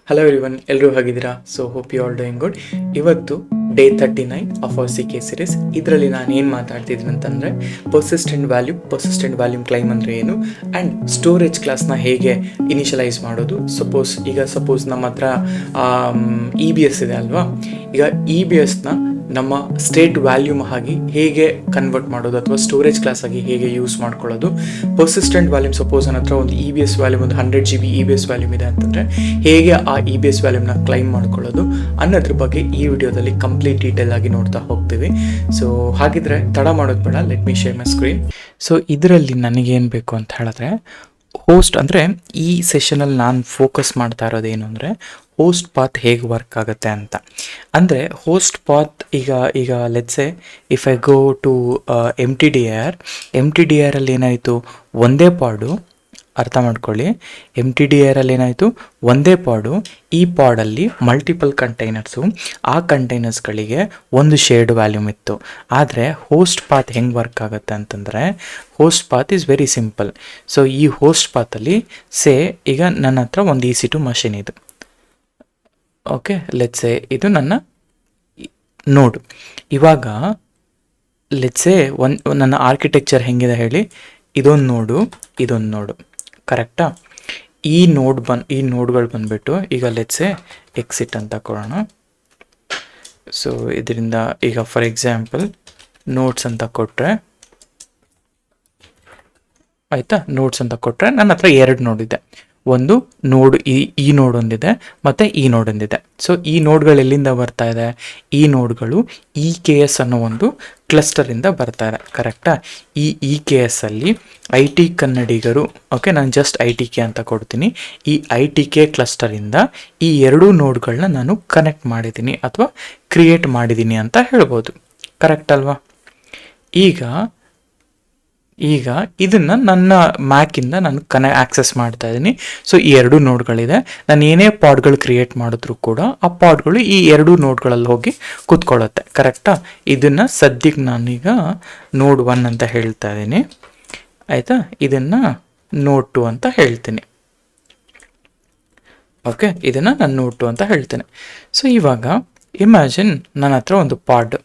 Hello everyone, ಎಲ್ಲರೂ ಹೇಗಿದ್ದೀರಾ? So hope you all doing good. ಇವತ್ತು day 39 of our C K series. ಇದರಲ್ಲಿ ನಾನು ಏನು ಮಾತಾಡ್ತಿದ್ದೀನಿ ಅಂತಂದರೆ ಪರ್ಸಿಸ್ಟೆಂಟ್ ವ್ಯಾಲ್ಯೂಮ್ ಕ್ಲೈಮ್ ಅಂದರೆ ಏನು, ಆ್ಯಂಡ್ ಸ್ಟೋರೇಜ್ ಕ್ಲಾಸ್ನ ಹೇಗೆ ಇನಿಷಿಯಲೈಸ್ ಮಾಡೋದು. ಸಪೋಸ್ ನಮ್ಮ ಹತ್ರ ಇ ಬಿ ಎಸ್ ಇದೆ ಅಲ್ವಾ. ಈಗ ಇ ಬಿ ಎಸ್ನ ನಮ್ಮ ಸ್ಟೇಟ್ ವ್ಯಾಲ್ಯೂಮ್ ಆಗಿ ಹೇಗೆ ಕನ್ವರ್ಟ್ ಮಾಡೋದು, ಅಥವಾ ಸ್ಟೋರೇಜ್ ಕ್ಲಾಸ್ ಆಗಿ ಹೇಗೆ ಯೂಸ್ ಮಾಡ್ಕೊಳ್ಳೋದು. ಪರ್ಸಿಸ್ಟೆಂಟ್ ವ್ಯಾಲ್ಯೂಮ್, ಸಪೋಸ್ ನನ್ನ ಹತ್ರ ಒಂದು ಇ ಬಿ ಎಸ್ ವ್ಯಾಲ್ಯೂಮ್ ಒಂದು 100 GB E B S volume ಇದೆ ಅಂತಂದರೆ ಹೇಗೆ ಆ ಇ ಬಿ ಎಸ್ ವ್ಯಾಲ್ಯೂಮ್ನ ಕ್ಲೈಮ್ ಮಾಡ್ಕೊಳ್ಳೋದು ಅನ್ನೋದ್ರ ಬಗ್ಗೆ ಈ ವಿಡಿಯೋದಲ್ಲಿ ಕಂಪ್ಲೀಟ್ ಡೀಟೇಲ್ ಆಗಿ ನೋಡ್ತಾ ಹೋಗ್ತೀವಿ. ಸೊ ಹಾಗಿದ್ರೆ ತಡ ಮಾಡೋದು ಬೇಡ, let me share my screen. So ಇದರಲ್ಲಿ ನನಗೇನು ಬೇಕು ಅಂತ ಹೇಳಿದ್ರೆ, ಹೋಸ್ಟ್ ಅಂದರೆ ಈ ಸೆಷನಲ್ಲಿ ನಾನು ಫೋಕಸ್ ಮಾಡ್ತಾ ಇರೋದೇನು ಅಂದರೆ ಹೋಸ್ಟ್ ಪಾತ್ ಹೇಗೆ ವರ್ಕ್ ಆಗುತ್ತೆ ಅಂತ. ಅಂದರೆ ಹೋಸ್ಟ್ ಪಾತ್ ಈಗ let's say if I go to M T D ಆರಲ್ಲಿ ಏನಾಯಿತು, ಒಂದೇ ಪಾಡು. ಅರ್ಥ ಮಾಡ್ಕೊಳ್ಳಿ, ಎಮ್ ಟಿ ಡಿ ಆರಲ್ಲಿ ಏನಾಯಿತು, ಒಂದೇ ಪಾಡು. ಈ ಪಾಡಲ್ಲಿ ಮಲ್ಟಿಪಲ್ ಕಂಟೈನರ್ಸು, ಆ ಕಂಟೈನರ್ಸ್ಗಳಿಗೆ ಒಂದು ಶೇರ್ಡ್ ವ್ಯಾಲ್ಯೂಮ್ ಇತ್ತು. ಆದರೆ ಹೋಸ್ಟ್ ಪಾತ್ ಹೆಂಗೆ ವರ್ಕ್ ಆಗುತ್ತೆ ಅಂತಂದರೆ, host path is very simple. So ಈ ಹೋಸ್ಟ್ ಪಾತಲ್ಲಿ ಈಗ ನನ್ನ ಹತ್ರ ಒಂದು EC2 ಮಷಿನ್ ಇದು. ಓಕೆ, ಲೆಟ್ಸೆ ಇದು ನನ್ನ ನೋಡು. ಇವಾಗ ಲೆಟ್ಸೆ ನನ್ನ ಆರ್ಕಿಟೆಕ್ಚರ್ ಹೆಂಗಿದೆ ಹೇಳಿ, ಇದೊಂದು ನೋಡು ಕರೆಕ್ಟಾ. ಈ ನೋಡ್ಗಳು ಬಂದುಬಿಟ್ಟು ಈಗ ಲೆಟ್ಸೆ ಎಕ್ಸಿಟ್ ಅಂತ ಕೊಡೋಣ. ಸೊ ಇದರಿಂದ ಈಗ ಫಾರ್ ಎಕ್ಸಾಂಪಲ್ ನೋಟ್ಸ್ ಅಂತ ಕೊಟ್ಟರೆ ಆಯಿತಾ. ನೋಟ್ಸ್ ಅಂತ ಕೊಟ್ಟರೆ ನನ್ನ ಹತ್ರ 2 ನೋಡ್ ಇದೆ. ಒಂದು ನೋಡ್ ಈ ನೋಡ್ ಒಂದಿದೆ ಮತ್ತು ಈ ನೋಡ್ ಒಂದಿದೆ. ಸೊ ಈ ನೋಡ್ಗಳು ಎಲ್ಲಿಂದ ಬರ್ತಾ ಇದೆ, ಈ ನೋಡ್ಗಳು EKS ಅನ್ನೋ ಒಂದು ಕ್ಲಸ್ಟರಿಂದ ಬರ್ತಾ ಇದೆ ಕರೆಕ್ಟಾ. ಈ EKS ಅಲ್ಲಿ IT ಕನ್ನಡಿಗರು, ಓಕೆ ನಾನು ಜಸ್ಟ್ ITK ಅಂತ ಕೊಡ್ತೀನಿ. ಈ ITK ಕ್ಲಸ್ಟರಿಂದ ಈ 2 ನೋಡ್ಗಳನ್ನ ನಾನು ಕನೆಕ್ಟ್ ಮಾಡಿದ್ದೀನಿ ಅಥವಾ ಕ್ರಿಯೇಟ್ ಮಾಡಿದ್ದೀನಿ ಅಂತ ಹೇಳ್ಬೋದು. ಕರೆಕ್ಟ್ ಅಲ್ವಾ. ಈಗ ಇದನ್ನು ನನ್ನ ಮ್ಯಾಕಿಂದ ನಾನು ಆಕ್ಸೆಸ್ ಮಾಡ್ತಾ ಇದ್ದೀನಿ. ಸೊ ಈ 2 ನೋಡ್ಗಳಿದೆ. ನಾನು ಏನೇ ಪಾಡ್ಗಳು ಕ್ರಿಯೇಟ್ ಮಾಡಿದ್ರು ಕೂಡ ಆ ಪಾಡ್ಗಳು ಈ 2 ನೋಡ್ಗಳಲ್ಲಿ ಹೋಗಿ ಕೂತ್ಕೊಳ್ಳುತ್ತೆ ಕರೆಕ್ಟಾ. ಇದನ್ನು ಸದ್ಯಕ್ಕೆ ನಾನೀಗ ನೋಡ್ 1 ಅಂತ ಹೇಳ್ತಾ ಇದ್ದೀನಿ ಆಯಿತಾ. ಇದನ್ನು ನೋಡ್ 2 ಅಂತ ಹೇಳ್ತೀನಿ. ಓಕೆ, ಇದನ್ನು ನಾನು ನೋಡ್ 2 ಅಂತ ಹೇಳ್ತೇನೆ. ಸೊ ಇವಾಗ ಇಮ್ಯಾಜಿನ್ ನನ್ನ ಹತ್ರ ಒಂದು ಪಾಡ್,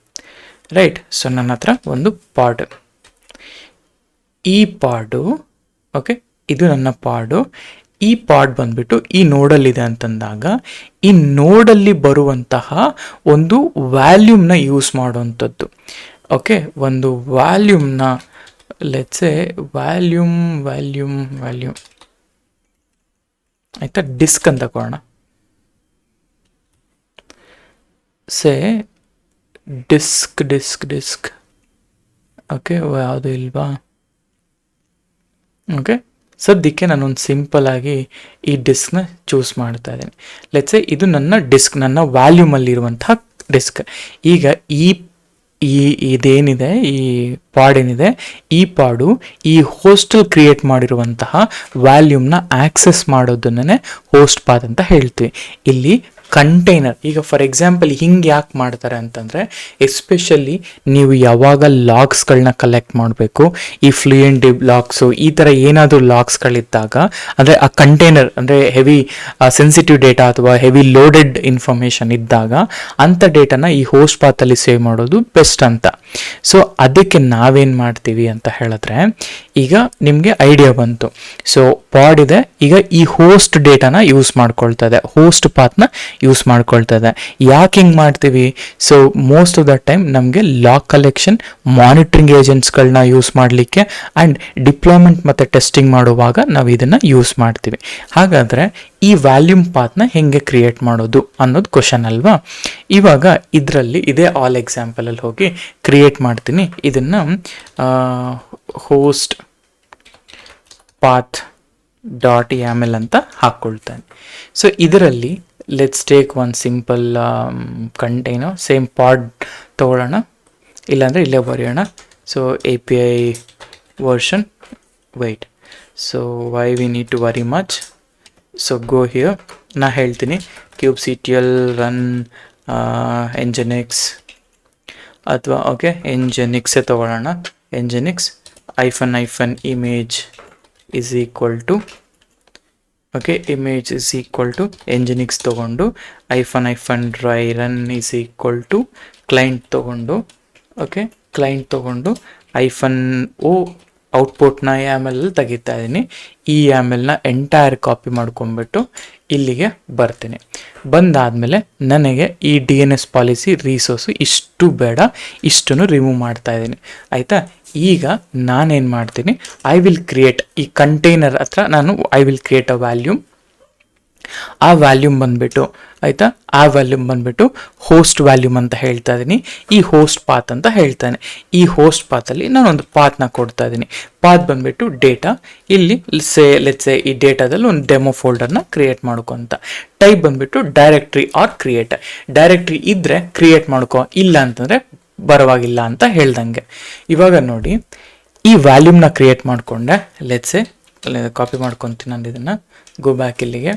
ರೈಟ್. ಸೊ ನನ್ನ ಹತ್ರ ಒಂದು ಪಾಡ್, ಈ ಪಾಡು, ಓಕೆ ಇದು ನನ್ನ ಪಾಡು. ಈ ಪಾಡ್ ಬಂದ್ಬಿಟ್ಟು ಈ ನೋಡಲ್ಲಿದೆ ಅಂತಂದಾಗ ಈ ನೋಡಲ್ಲಿ ಬರುವಂತಹ ಒಂದು ವ್ಯಾಲ್ಯೂಮ್ನ ಯೂಸ್ ಮಾಡುವಂಥದ್ದು. ಓಕೆ, ಒಂದು ವ್ಯಾಲ್ಯೂಮ್ನ ಲೆಟ್ಸೆ ವ್ಯಾಲ್ಯೂಮ್ ಆಯಿತಾ, ಡಿಸ್ಕ್ ಅಂತ ಕೊಡೋಣ. ಸೇ ಡಿಸ್ಕ್ ಓಕೆ, ಯಾವುದು ಇಲ್ವಾ. ಓಕೆ, ಸದ್ಯಕ್ಕೆ ನಾನೊಂದು ಸಿಂಪಲ್ ಆಗಿ ಈ ಡಿಸ್ಕ್ನ ಚೂಸ್ ಮಾಡ್ತಾ ಇದ್ದೀನಿ. ಲೆಟ್ಸೆ ಇದು ನನ್ನ ಡಿಸ್ಕ್, ನನ್ನ ವ್ಯಾಲ್ಯೂಮಲ್ಲಿರುವಂತಹ ಡಿಸ್ಕ್. ಈಗ ಇದೇನಿದೆ, ಈ ಪಾಡ್ ಏನಿದೆ, ಈ ಪಾಡು ಈ ಹೋಸ್ಟಲ್ ಕ್ರಿಯೇಟ್ ಮಾಡಿರುವಂತಹ ವ್ಯಾಲ್ಯೂಮ್ನ ಆಕ್ಸೆಸ್ ಮಾಡೋದನ್ನೇ ಹೋಸ್ಟ್ ಪಾತ್ ಅಂತ ಹೇಳ್ತೀವಿ. ಇಲ್ಲಿ ಕಂಟೈನರ್, ಈಗ ಫಾರ್ ಎಕ್ಸಾಂಪಲ್ ಹಿಂಗೆ ಯಾಕೆ ಮಾಡ್ತಾರೆ ಅಂತಂದರೆ, ಎಸ್ಪೆಷಲಿ ನೀವು ಯಾವಾಗ ಲಾಗ್ಸ್ಗಳನ್ನ ಕಲೆಕ್ಟ್ ಮಾಡಬೇಕು, ಈ ಫ್ಲೂಯೆಂಟ್ ಲಾಗ್ಸು ಈ ಥರ ಏನಾದರೂ ಲಾಗ್ಸ್ಗಳಿದ್ದಾಗ, ಅಂದರೆ ಆ ಕಂಟೈನರ್ ಅಂದರೆ ಹೆವಿ ಸೆನ್ಸಿಟಿವ್ ಡೇಟಾ ಅಥವಾ ಹೆವಿ ಲೋಡೆಡ್ ಇನ್ಫಾರ್ಮೇಷನ್ ಇದ್ದಾಗ ಅಂಥ ಡೇಟಾನ ಈ ಹೋಸ್ಟ್ ಪಾತಲ್ಲಿ ಸೇವ್ ಮಾಡೋದು ಬೆಸ್ಟ್ ಅಂತ. ಸೊ ಅದಕ್ಕೆ ನಾವೇನು ಮಾಡ್ತೀವಿ ಅಂತ ಹೇಳಿದ್ರೆ, ಈಗ ನಿಮಗೆ ಐಡಿಯಾ ಬಂತು. ಸೊ ಪಾಡ್ ಇದೆ, ಈಗ ಈ ಹೋಸ್ಟ್ ಡೇಟಾನ ಯೂಸ್ ಮಾಡ್ಕೊಳ್ತಾ ಇದೆ, ಹೋಸ್ಟ್ ಪಾತ್ನ ಯೂಸ್ ಮಾಡ್ಕೊಳ್ತಾ ಇದೆ. ಯಾಕೆ ಹಿಂಗೆ ಮಾಡ್ತೀವಿ? So most of the time ನಮಗೆ ಲಾಗ್ ಕಲೆಕ್ಷನ್, ಮಾನಿಟ್ರಿಂಗ್ ಏಜೆಂಟ್ಸ್ಗಳನ್ನ ಯೂಸ್ ಮಾಡಲಿಕ್ಕೆ ಆ್ಯಂಡ್ ಡಿಪ್ಲಾಯ್ಮೆಂಟ್ ಮತ್ತು ಟೆಸ್ಟಿಂಗ್ ಮಾಡುವಾಗ ನಾವು ಇದನ್ನು ಯೂಸ್ ಮಾಡ್ತೀವಿ. ಹಾಗಾದರೆ ಈ ವ್ಯಾಲ್ಯೂಮ್ ಪಾತ್ನ ಹೆಂಗೆ ಕ್ರಿಯೇಟ್ ಮಾಡೋದು ಅನ್ನೋದು ಕ್ವಶನ್ ಅಲ್ವಾ. ಇವಾಗ ಇದರಲ್ಲಿ ಇದೇ ಆಲ್ ಎಕ್ಸಾಂಪಲಲ್ಲಿ ಹೋಗಿ ಕ್ರಿಯೇಟ್ ಮಾಡ್ತೀನಿ. ಇದನ್ನು ಹೋಸ್ಟ್ ಪಾತ್ .yaml ಅಂತ ಹಾಕ್ಕೊಳ್ತಾನೆ. ಸೊ ಇದರಲ್ಲಿ let's take one simple container, same pod ತೊಗೊಳ್ಳೋಣ, ಇಲ್ಲಾಂದರೆ ಇಲ್ಲೇ ಬರೆಯೋಣ. So API version wait. So why we need to worry much. So go here, ನಾ ಹೇಳ್ತೀನಿ kubectl ರನ್ nginx ಅಥವಾ ಓಕೆ nginxೇ ತೊಗೊಳ್ಳೋಣ. nginx -image is equal to okay, image is equal to nginx ತೊಗೊಂಡು -dry run is equal to client ತೊಗೊಂಡು, okay, client ತೊಗೊಂಡು -o ಔಟ್ಪುಟ್ನ YAML ತೆಗಿತಾ ಇದ್ದೀನಿ. ಈ YAMLನ ಎಂಟೈರ್ ಕಾಪಿ ಮಾಡ್ಕೊಂಡ್ಬಿಟ್ಟು ಇಲ್ಲಿಗೆ ಬರ್ತೀನಿ. ಬಂದಾದಮೇಲೆ ನನಗೆ ಈ DNS ಪಾಲಿಸಿ ರಿಸೋರ್ಸು ಇಷ್ಟು ಬೇಡ, ಇಷ್ಟನ್ನು ರಿಮೂವ್ ಮಾಡ್ತಾ ಇದ್ದೀನಿ. ಆಯಿತಾ? ಈಗ ನಾನೇನು ಮಾಡ್ತೀನಿ, ಐ ವಿಲ್ ಕ್ರಿಯೇಟ್ ಈ ಕಂಟೈನರ್ ಹತ್ರ ನಾನು I will create a volume. ಆ ವ್ಯಾಲ್ಯೂಮ್ ಬಂದುಬಿಟ್ಟು, ಆಯಿತಾ, ಆ ವ್ಯಾಲ್ಯೂಮ್ ಬಂದುಬಿಟ್ಟು ಹೋಸ್ಟ್ ವ್ಯಾಲ್ಯೂಮ್ ಅಂತ ಹೇಳ್ತಾ ಇದ್ದೀನಿ. ಈ ಹೋಸ್ಟ್ ಪಾತ್ ಅಂತ ಹೇಳ್ತಾನೆ. ಈ ಹೋಸ್ಟ್ ಪಾತಲ್ಲಿ ನಾನೊಂದು ಪಾತ್ನ ಕೊಡ್ತಾ ಇದ್ದೀನಿ. ಪಾತ್ ಬಂದುಬಿಟ್ಟು ಡೇಟಾ. ಇಲ್ಲಿ ಲೆಟ್ಸೆ ಈ ಡೇಟಾದಲ್ಲಿ ಒಂದು ಡೆಮೋ ಫೋಲ್ಡರ್ನ ಕ್ರಿಯೇಟ್ ಮಾಡ್ಕೊತ. ಟೈಪ್ ಬಂದುಬಿಟ್ಟು ಡೈರೆಕ್ಟ್ರಿ ಆರ್ ಕ್ರಿಯೇಟ್. ಡೈರೆಕ್ಟ್ರಿ ಇದ್ದರೆ ಕ್ರಿಯೇಟ್ ಮಾಡ್ಕೊ, ಇಲ್ಲ ಅಂತಂದರೆ ಬರವಾಗಿಲ್ಲ ಅಂತ ಹೇಳ್ದಂಗೆ. ಇವಾಗ ನೋಡಿ, ಈ ವ್ಯಾಲ್ಯೂಮ್ನ ಕ್ರಿಯೇಟ್ ಮಾಡಿಕೊಂಡೆ. ಲೆಟ್ಸೆ ಕಾಪಿ ಮಾಡ್ಕೊತೀನಿ ನಾನು ಇದನ್ನು. ಗೋ ಬ್ಯಾಕ್ ಇಲ್ಲಿಗೆ.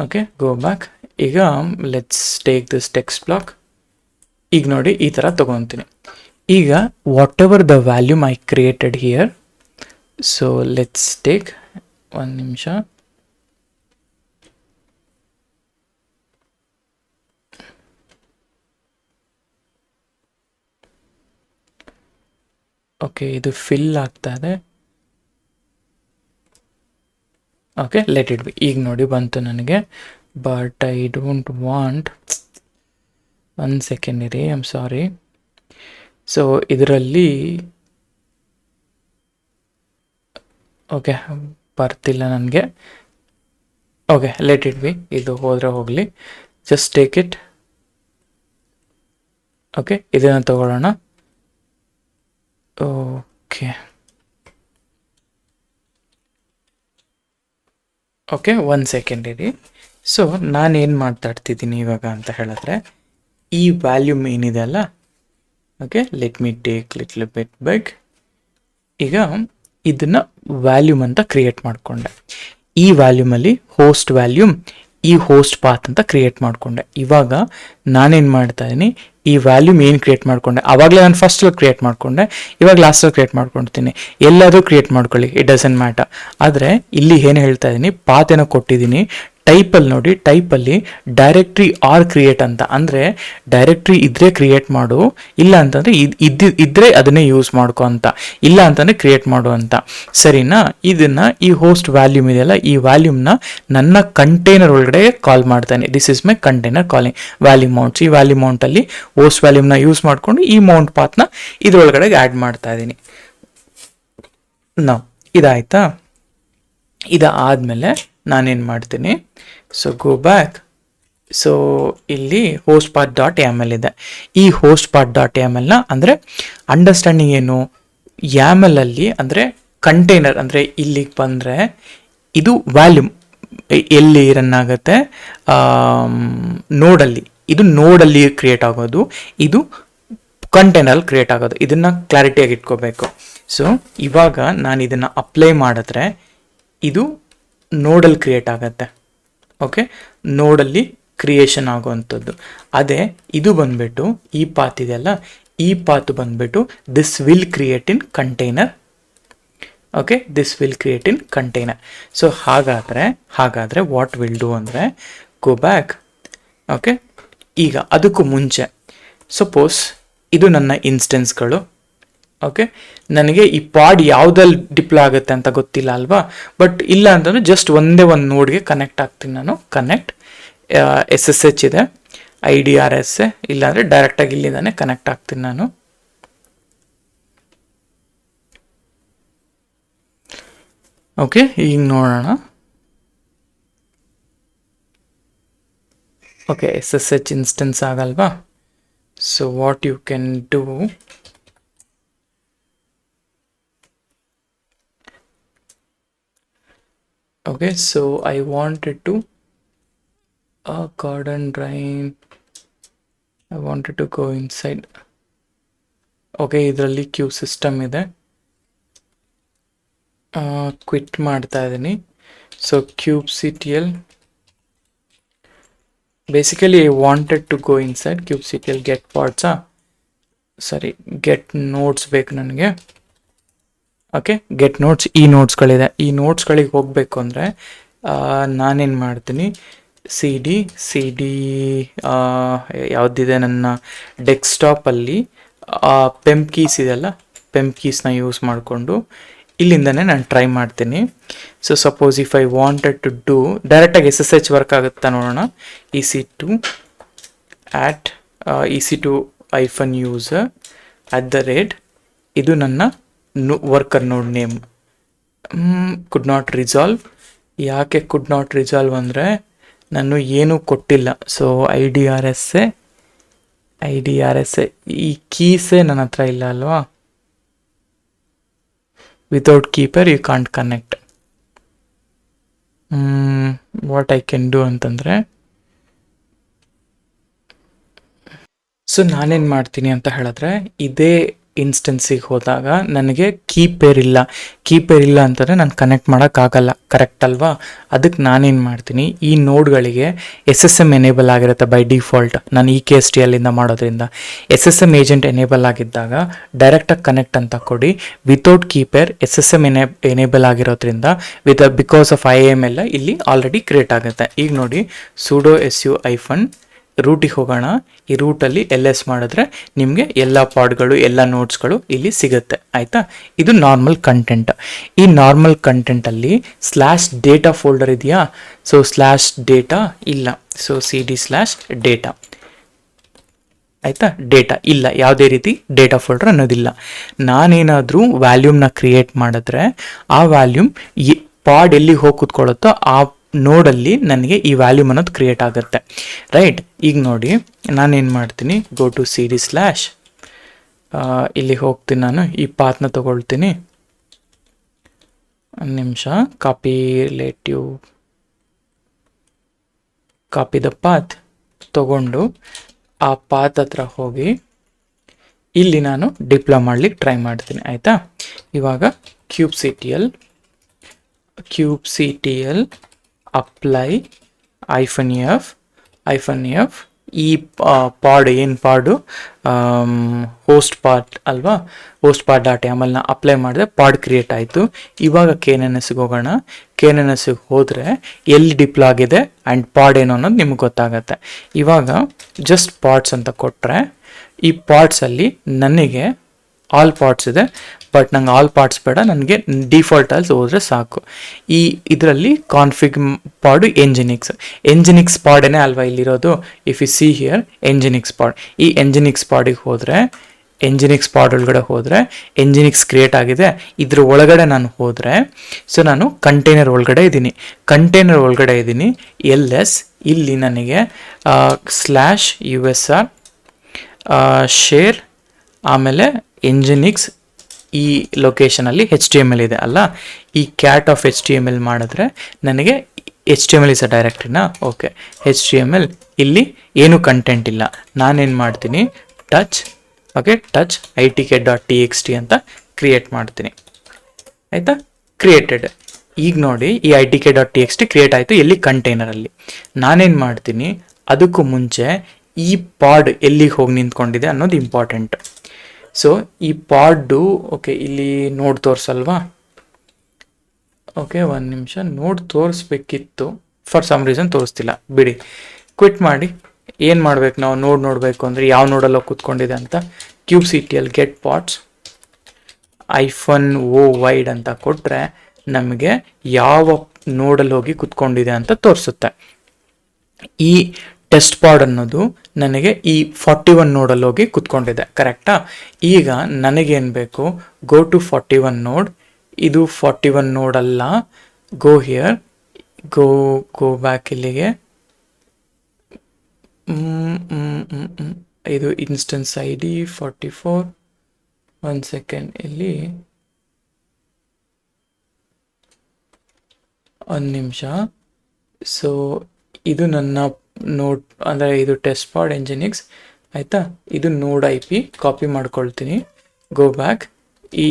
Okay, go back. ಈಗ let's take this text block. ಈಗ ನೋಡಿ ಈ ಥರ ತೊಗೊತೀನಿ. ಈಗ whatever the volume I created here, so let's take ಒಂದು ನಿಮಿಷ. ಓಕೆ, ಇದು ಫಿಲ್ ಆಗ್ತಾ ಇದೆ. Okay, let it be. ಈಗ ನೋಡಿ ಬಂತು ನನಗೆ, ಬಟ್ ಐ ಡೋಂಟ್ ವಾಂಟ್. ಒಂದು ಸೆಕೆಂಡ್ ಇರಿ, ಐ ಆಮ್ ಸಾರಿ. ಸೊ ಇದರಲ್ಲಿ ಓಕೆ ಬರ್ತಿಲ್ಲ ನನಗೆ. Okay, let it be. ಇದು ಹೋದರೆ ಹೋಗಲಿ, ಜಸ್ಟ್ ಟೇಕ್ ಇಟ್. ಓಕೆ, ಇದನ್ನು ತಗೊಳ್ಳೋಣ. ಓಕೆ ಓಕೆ, ಒಂದು ಸೆಕೆಂಡ್ ಇರಿ. ಸೊ ನಾನೇನು ಮಾತಾಡ್ತಿದ್ದೀನಿ ಇವಾಗ ಅಂತ ಹೇಳಿದ್ರೆ, ಈ ವ್ಯಾಲ್ಯೂಮ್ ಏನಿದೆ ಅಲ್ಲ, okay, let me take little bit big. ಈಗ ಇದನ್ನು ವ್ಯಾಲ್ಯೂಮ್ ಅಂತ ಕ್ರಿಯೇಟ್ ಮಾಡಿಕೊಂಡೆ. ಈ ವ್ಯಾಲ್ಯೂಮಲ್ಲಿ ಹೋಸ್ಟ್ ವ್ಯಾಲ್ಯೂಮ್, ಈ ಹೋಸ್ಟ್ ಪಾತ್ ಅಂತ ಕ್ರಿಯೇಟ್ ಮಾಡಿಕೊಂಡೆ. ಇವಾಗ ನಾನೇನು ಮಾಡ್ತಾ ಇದ್ದೀನಿ, ಈ ವ್ಯಾಲ್ಯೂಮ್ ಏನು ಕ್ರಿಯೇಟ್ ಮಾಡಿಕೊಂಡೆ, ಆವಾಗಲೇ ನಾನು ಫಸ್ಟಲ್ಲಿ ಕ್ರಿಯೇಟ್ ಮಾಡಿಕೊಂಡೆ, ಇವಾಗ ಲಾಸ್ಟಲ್ಲಿ ಕ್ರಿಯೇಟ್ ಮಾಡ್ಕೊಳ್ತೀನಿ. ಎಲ್ಲಾದರೂ ಕ್ರಿಯೇಟ್ ಮಾಡ್ಕೊಳ್ಳಿ, ಇಟ್ ಡಸಂಟ್ ಮ್ಯಾಟರ್. ಆದರೆ ಇಲ್ಲಿ ಏನು ಹೇಳ್ತಾ ಇದ್ದೀನಿ, ಪಾತ್ ಏನೋ ಕೊಟ್ಟಿದ್ದೀನಿ. ಟೈಪಲ್ಲಿ ನೋಡಿ, ಟೈಪಲ್ಲಿ ಡೈರೆಕ್ಟ್ರಿ ಆರ್ ಕ್ರಿಯೇಟ್ ಅಂತ, ಅಂದರೆ ಡೈರೆಕ್ಟ್ರಿ ಇದ್ದರೆ ಕ್ರಿಯೇಟ್ ಮಾಡು, ಇಲ್ಲ ಅಂತಂದರೆ ಇದ್ದರೆ ಅದನ್ನೇ ಯೂಸ್ ಮಾಡ್ಕೊ ಅಂತ, ಇಲ್ಲ ಅಂತಂದರೆ ಕ್ರಿಯೇಟ್ ಮಾಡು ಅಂತ. ಸರಿನಾ? ಇದನ್ನು ಈ ಹೋಸ್ಟ್ ವ್ಯಾಲ್ಯೂಮ್ ಇದೆಯಲ್ಲ, ಈ ವ್ಯಾಲ್ಯೂಮ್ನ ನನ್ನ ಕಂಟೈನರ್ ಒಳಗಡೆ ಕಾಲ್ ಮಾಡ್ತಾನೆ. This is my container calling value mounts. ಈ ವ್ಯಾಲ್ಯೂ ಮೌಂಟಲ್ಲಿ ಹೋಸ್ಟ್ ವ್ಯಾಲ್ಯೂಮ್ನ ಯೂಸ್ ಮಾಡಿಕೊಂಡು ಈ ಮೌಂಟ್ ಪಾತ್ನ ಇದರೊಳಗಡೆ ಆ್ಯಡ್ ಮಾಡ್ತಾ ಇದ್ದೀನಿ. ನಾವು ಇದಾಯ್ತಾ? ಇದಾದಮೇಲೆ ನಾನೇನು ಮಾಡ್ತೀನಿ, ಸೊ ಗೋ ಬ್ಯಾಕ್. ಸೊ ಇಲ್ಲಿ ಹೋಸ್ಟ್ ಪಾತ್ ಡಾಟ್ YAML ಇದೆ. ಈ ಹೋಸ್ಟ್ ಪಾತ್ ಡಾಟ್ YAMLನ ಅಂದರೆ ಅಂಡರ್ಸ್ಟ್ಯಾಂಡಿಂಗ್ ಏನು, YAMLಲ್ಲಿ ಅಂದರೆ ಕಂಟೈನರ್, ಅಂದರೆ ಇಲ್ಲಿಗೆ ಬಂದರೆ ಇದು ವ್ಯಾಲ್ಯೂಮ್ ಎಲ್ಲಿ ರನ್ ಆಗುತ್ತೆ, ನೋಡಲ್ಲಿ. ಇದು ನೋಡಲ್ಲಿ ಕ್ರಿಯೇಟ್ ಆಗೋದು, ಇದು ಕಂಟೈನರಲ್ಲಿ ಕ್ರಿಯೇಟ್ ಆಗೋದು. ಇದನ್ನು ಕ್ಲಾರಿಟಿಯಾಗಿ ಇಟ್ಕೋಬೇಕು. ಸೊ ಇವಾಗ ನಾನು ಇದನ್ನು ಅಪ್ಲೈ ಮಾಡಿದ್ರೆ ಇದು ನೋಡಲ್ಲಿ ಕ್ರಿಯೇಟ್ ಆಗುತ್ತೆ. ಓಕೆ, ನೋಡಲ್ಲಿ ಕ್ರಿಯೇಷನ್ ಆಗುವಂಥದ್ದು. ಅದೇ ಇದು ಬಂದುಬಿಟ್ಟು ಈ ಪಾತ್ ಇದೆಯಲ್ಲ, ಈ ಪಾತ್ ಬಂದುಬಿಟ್ಟು this will create in container. Okay, this will create in container. So ಹಾಗಾದರೆ ವಾಟ್ ವಿಲ್ ಡೂ ಅಂದರೆ ಗೋ ಬ್ಯಾಕ್. ಓಕೆ, ಈಗ ಅದಕ್ಕೂ ಮುಂಚೆ ಸಪೋಸ್ ಇದು ನನ್ನ ಇನ್ಸ್ಟೆನ್ಸ್ಗಳು. ಓಕೆ, ನನಗೆ ಈ ಪಾಡ್ ಯಾವುದಲ್ಲಿ ಡಿಪ್ಲೋ ಆಗುತ್ತೆ ಅಂತ ಗೊತ್ತಿಲ್ಲ ಅಲ್ವಾ, ಬಟ್ ಇಲ್ಲ ಅಂತಂದರೆ ಜಸ್ಟ್ ಒಂದೇ ಒಂದು ನೋಡ್ಗೆ ಕನೆಕ್ಟ್ ಆಗ್ತೀನಿ ನಾನು. ಕನೆಕ್ಟ್ SSH ಇದೆ, IDRS, ಇಲ್ಲಾಂದರೆ ಡೈರೆಕ್ಟಾಗಿ ಇಲ್ಲಿಂದಾನೆ ಕನೆಕ್ಟ್ ಆಗ್ತೀನಿ ನಾನು. ಓಕೆ, ಈಗ ನೋಡೋಣ. ಓಕೆ, SSH ಇನ್ಸ್ಟೆನ್ಸ್ ಆಗಲ್ವಾ. So what you can do, okay, so I wanted to garden drain, I wanted to go inside. Okay, ಇದರಲ್ಲಿ ಕ್ಯೂ ಸಿಸ್ಟಮ್ ಇದೆ, ಕ್ವಿಟ್ ಮಾಡ್ತಾ ಇದ್ದೀನಿ. So kubectl, basically I wanted to go inside kubectl get pods, sorry get notes ಬೇಕು ನನಗೆ. Okay, get notes, ಈ ನೋಟ್ಸ್ಗಳಿದೆ. ಈ ನೋಟ್ಸ್ಗಳಿಗೆ ಹೋಗಬೇಕು ಅಂದರೆ ನಾನೇನು ಮಾಡ್ತೀನಿ, ಸಿ ಡಿ ಯಾವುದಿದೆ ನನ್ನ ಡೆಸ್ಕ್ಟಾಪಲ್ಲಿ ಪೆಮ್ ಕೀಸ್ ಇದೆಲ್ಲ, ಪೆಮ್ ಕೀಸ್ನ ಯೂಸ್ ಮಾಡಿಕೊಂಡು ಇಲ್ಲಿಂದನೇ ನಾನು ಟ್ರೈ ಮಾಡ್ತೀನಿ. So suppose if I wanted to do ಡೈರೆಕ್ಟಾಗಿ SSH ವರ್ಕ್ ಆಗುತ್ತಾ ನೋಡೋಣ. EC2 at EC2 -user @ ಇದು ನನ್ನ ವರ್ಕರ್ ನೋಡ್ ನೇಮ್. Could not resolve. ಯಾಕೆ ಕುಡ್ ನಾಟ್ ರಿಸಾಲ್ವ್ ಅಂದರೆ ನಾನು ಏನೂ ಕೊಟ್ಟಿಲ್ಲ. ಸೊ IDRSA ಈ ಕೀಸೇ ನನ್ನ ಹತ್ರ ಇಲ್ಲ ಅಲ್ವಾ. Without keeper you can't connect. What I can do ಅಂತಂದರೆ, ಸೊ ನಾನೇನು ಮಾಡ್ತೀನಿ ಅಂತ ಹೇಳಿದ್ರೆ, ಇದೇ ಇನ್ಸ್ಟೆನ್ಸಿಗೆ ಹೋದಾಗ ನನಗೆ ಕೀಪೇರ್ ಇಲ್ಲ ಅಂತಂದರೆ ನಾನು ಕನೆಕ್ಟ್ ಮಾಡೋಕ್ಕಾಗಲ್ಲ, ಕರೆಕ್ಟ್ ಅಲ್ವಾ. ಅದಕ್ಕೆ ನಾನೇನು ಮಾಡ್ತೀನಿ, ಈ ನೋಡ್ಗಳಿಗೆ SSM ಎನೇಬಲ್ ಆಗಿರುತ್ತೆ ಬೈ ಡಿಫಾಲ್ಟ್. ನಾನು EKSTLinದ ಮಾಡೋದ್ರಿಂದ SSM ಏಜೆಂಟ್ ಎನೇಬಲ್ ಆಗಿದ್ದಾಗ ಡೈರೆಕ್ಟಾಗಿ ಕನೆಕ್ಟ್ ಅಂತ ಕೊಡಿ. ವಿತೌಟ್ ಕೀಪೇರ್ SSM ಎನೇಬಲ್ ಆಗಿರೋದ್ರಿಂದ ಬಿಕಾಸ್ ಆಫ್ IAML ಇಲ್ಲಿ ಆಲ್ರೆಡಿ ಕ್ರಿಯೇಟ್ ಆಗುತ್ತೆ. ಈಗ ನೋಡಿ, sudo su ರೂಟಿಗೆ ಹೋಗೋಣ. ಈ ರೂಟಲ್ಲಿ LS ಮಾಡಿದ್ರೆ ನಿಮಗೆ ಎಲ್ಲ ಪಾಡ್ಗಳು, ಎಲ್ಲ ನೋಟ್ಸ್ಗಳು ಇಲ್ಲಿ ಸಿಗುತ್ತೆ, ಆಯಿತಾ. ಇದು ನಾರ್ಮಲ್ ಕಂಟೆಂಟ್. ಈ ನಾರ್ಮಲ್ ಕಂಟೆಂಟಲ್ಲಿ /data ಫೋಲ್ಡರ್ ಇದೆಯಾ? ಸೊ /data ಇಲ್ಲ. ಸೊ cd/data, ಆಯಿತಾ. ಡೇಟಾ ಇಲ್ಲ, ಯಾವುದೇ ರೀತಿ ಡೇಟಾ ಫೋಲ್ಡರ್ ಅನ್ನೋದಿಲ್ಲ. ನಾನೇನಾದರೂ ವ್ಯಾಲ್ಯೂಮ್ನ ಕ್ರಿಯೇಟ್ ಮಾಡಿದ್ರೆ ಆ ವ್ಯಾಲ್ಯೂಮ್ ಪಾಡ್ ಎಲ್ಲಿಗೆ ಹೋಗಿ ಕೂತ್ಕೊಳ್ಳುತ್ತೋ ಆ ನೋಡಲ್ಲಿ ನನಗೆ ಈ ವ್ಯಾಲ್ಯೂಮ್ ಅನ್ನೋದು ಕ್ರಿಯೇಟ್ ಆಗುತ್ತೆ, ರೈಟ್. ಈಗ ನೋಡಿ, ನಾನೇನು ಮಾಡ್ತೀನಿ, ಗೋ ಟು cd/ ಇಲ್ಲಿ ಹೋಗ್ತೀನಿ, ನಾನು ಈ ಪಾತ್ನ ತಗೊಳ್ತೀನಿ. ಒಂದು ನಿಮಿಷ, ಕಾಪಿ ದ ಪಾತ್ ತಗೊಂಡು ಆ ಪಾತ್ ಹತ್ರ ಹೋಗಿ ಇಲ್ಲಿ ನಾನು ಡಿಪ್ಲಾಯ್ ಮಾಡ್ಲಿಕ್ಕೆ ಟ್ರೈ ಮಾಡ್ತೀನಿ, ಆಯಿತಾ. ಇವಾಗ kubectl apply -f ಈ ಪಾಡ್ ಏನು ಪಾಡು ಹೋಸ್ಟ್ ಪಾಡ್ ಅಲ್ವಾ, ಹೋಸ್ಟ್ pod.yamlನ ಅಪ್ಲೈ ಮಾಡಿದ್ರೆ ಪಾಡ್ ಕ್ರಿಯೇಟ್ ಆಯಿತು. ಇವಾಗ KNNSಗೆ ಹೋಗೋಣ. KNNSಗೆ ಹೋದರೆ ಎಲ್ಲಿ ಡಿಪ್ಲಾಯ್ ಆಗಿದೆ ಆ್ಯಂಡ್ ಪಾಡ್ ಏನು ಅನ್ನೋದು ನಿಮ್ಗೆ ಗೊತ್ತಾಗತ್ತೆ. ಇವಾಗ ಜಸ್ಟ್ ಪಾಡ್ಸ್ ಅಂತ ಕೊಟ್ಟರೆ ಈ ಪಾಡ್ಸಲ್ಲಿ ನನಗೆ ಆಲ್ ಪಾಡ್ಸ್ ಇದೆ, ಬಟ್ ನಂಗೆ ಆಲ್ ಪಾರ್ಟ್ಸ್ ಬೇಡ, ನನಗೆ ಡಿಫಾಲ್ಟಲ್ಲಿ ಹೋದರೆ ಸಾಕು. ಇದರಲ್ಲಿ ಕಾನ್ಫಿಗ್ ಪಾಡು ಎಂಜಿನಿಕ್ಸ್ ಪಾಡೇನೆ ಅಲ್ವಾ ಇಲ್ಲಿರೋದು. ಇಫ್ ಯು ಸಿ ಹಿಯರ್ ಎಂಜಿನಿಕ್ಸ್ ಪಾಡ್, ಈ ಎಂಜಿನಿಕ್ಸ್ ಪಾಡಿಗೆ ಹೋದರೆ, ಎಂಜಿನಿಕ್ಸ್ ಪಾಡ್ ಒಳಗಡೆ ಹೋದರೆ ಎಂಜಿನಿಕ್ಸ್ ಕ್ರಿಯೇಟ್ ಆಗಿದೆ. ಇದ್ರ ಒಳಗಡೆ ನಾನು ಹೋದರೆ, ಸೊ ನಾನು ಕಂಟೈನರ್ ಒಳಗಡೆ ಇದ್ದೀನಿ. LS ಇಲ್ಲಿ ನನಗೆ /usr ಶೇರ್ ಆಮೇಲೆ ಎಂಜಿನಿಕ್ಸ್ ಈ ಲೊಕೇಶನಲ್ಲಿ HTML ಇದೆ ಅಲ್ಲ, ಈ ಕ್ಯಾಟ್ ಆಫ್ HTML ಮಾಡಿದ್ರೆ ನನಗೆ HTML ಇಸ್ ಅ ಡೈರೆಕ್ಟ್ರಿನಾ. ಓಕೆ, HTML ಇಲ್ಲಿ ಏನು ಕಂಟೆಂಟ್ ಇಲ್ಲ. ನಾನೇನು ಮಾಡ್ತೀನಿ, ಟಚ್ itk.txt ಅಂತ ಕ್ರಿಯೇಟ್ ಮಾಡ್ತೀನಿ, ಆಯಿತಾ. ಕ್ರಿಯೇಟೆಡ್. ಈಗ ನೋಡಿ, ಈ itk.txt ಕ್ರಿಯೇಟ್ ಆಯಿತು ಎಲ್ಲಿ, ಕಂಟೈನರಲ್ಲಿ. ನಾನೇನು ಮಾಡ್ತೀನಿ, ಅದಕ್ಕೂ ಮುಂಚೆ ಈ ಪಾಡ್ ಎಲ್ಲಿಗೆ ಹೋಗಿ ನಿಂತ್ಕೊಂಡಿದೆ ಅನ್ನೋದು ಇಂಪಾರ್ಟೆಂಟ್. ಸೊ ಈ ಪಾಡು, ಓಕೆ, ಇಲ್ಲಿ ನೋಡ್ ತೋರಿಸಲ್ವಾ. ಓಕೆ, ಒಂದು ನಿಮಿಷ, ನೋಡ್ ತೋರಿಸ್ಬೇಕಿತ್ತು, ಫಾರ್ ಸಮ್ ರೀಸನ್ ತೋರಿಸ್ತಿಲ್ಲ, ಬಿಡಿ, ಕ್ವಿಟ್ ಮಾಡಿ. ಏನು ಮಾಡ್ಬೇಕು ನಾವು, ನೋಡಬೇಕು ಅಂದರೆ ಯಾವ ನೋಡಲ್ಲ ಕೂತ್ಕೊಂಡಿದೆ ಅಂತ kubectl get pods -o_wide ಅಂತ ಕೊಟ್ಟರೆ ನಮಗೆ ಯಾವ ನೋಡಲ್ಲಿ ಹೋಗಿ ಕೂತ್ಕೊಂಡಿದೆ ಅಂತ ತೋರಿಸುತ್ತೆ. ಈ ಟೆಸ್ಟ್ ಪಾಡ್ ಅನ್ನೋದು ನನಗೆ ಈ 41 ನೋಡಲ್ಲಿ ಹೋಗಿ ಕೂತ್ಕೊಂಡಿದೆ, ಕರೆಕ್ಟಾ. ಈಗ ನನಗೇನು ಬೇಕು, ಗೋ ಟು 41 ನೋಡ್. ಇದು 41 ನೋಡಲ್ಲ, ಗೋ ಹಿಯರ್, ಗೋ ಬ್ಯಾಕ್ ಇಲ್ಲಿಗೆ. ಇದು ಇನ್ಸ್ಟೆನ್ಸ್ ID 44. 1 ಸೆಕೆಂಡ್, ಇಲ್ಲಿ 1 ನಿಮಿಷ. ಸೊ ಇದು ನನ್ನ ನೋಡ್, ಅಂದರೆ ಇದು ಟೆಸ್ಟ್ ಪಾಡ್ ಎಂಜಿನಿಕ್ಸ್, ಆಯಿತಾ. ಇದು ನೋಡ್ IP ಕಾಪಿ ಮಾಡ್ಕೊಳ್ತೀನಿ. ಗೋ ಬ್ಯಾಕ್, ಈ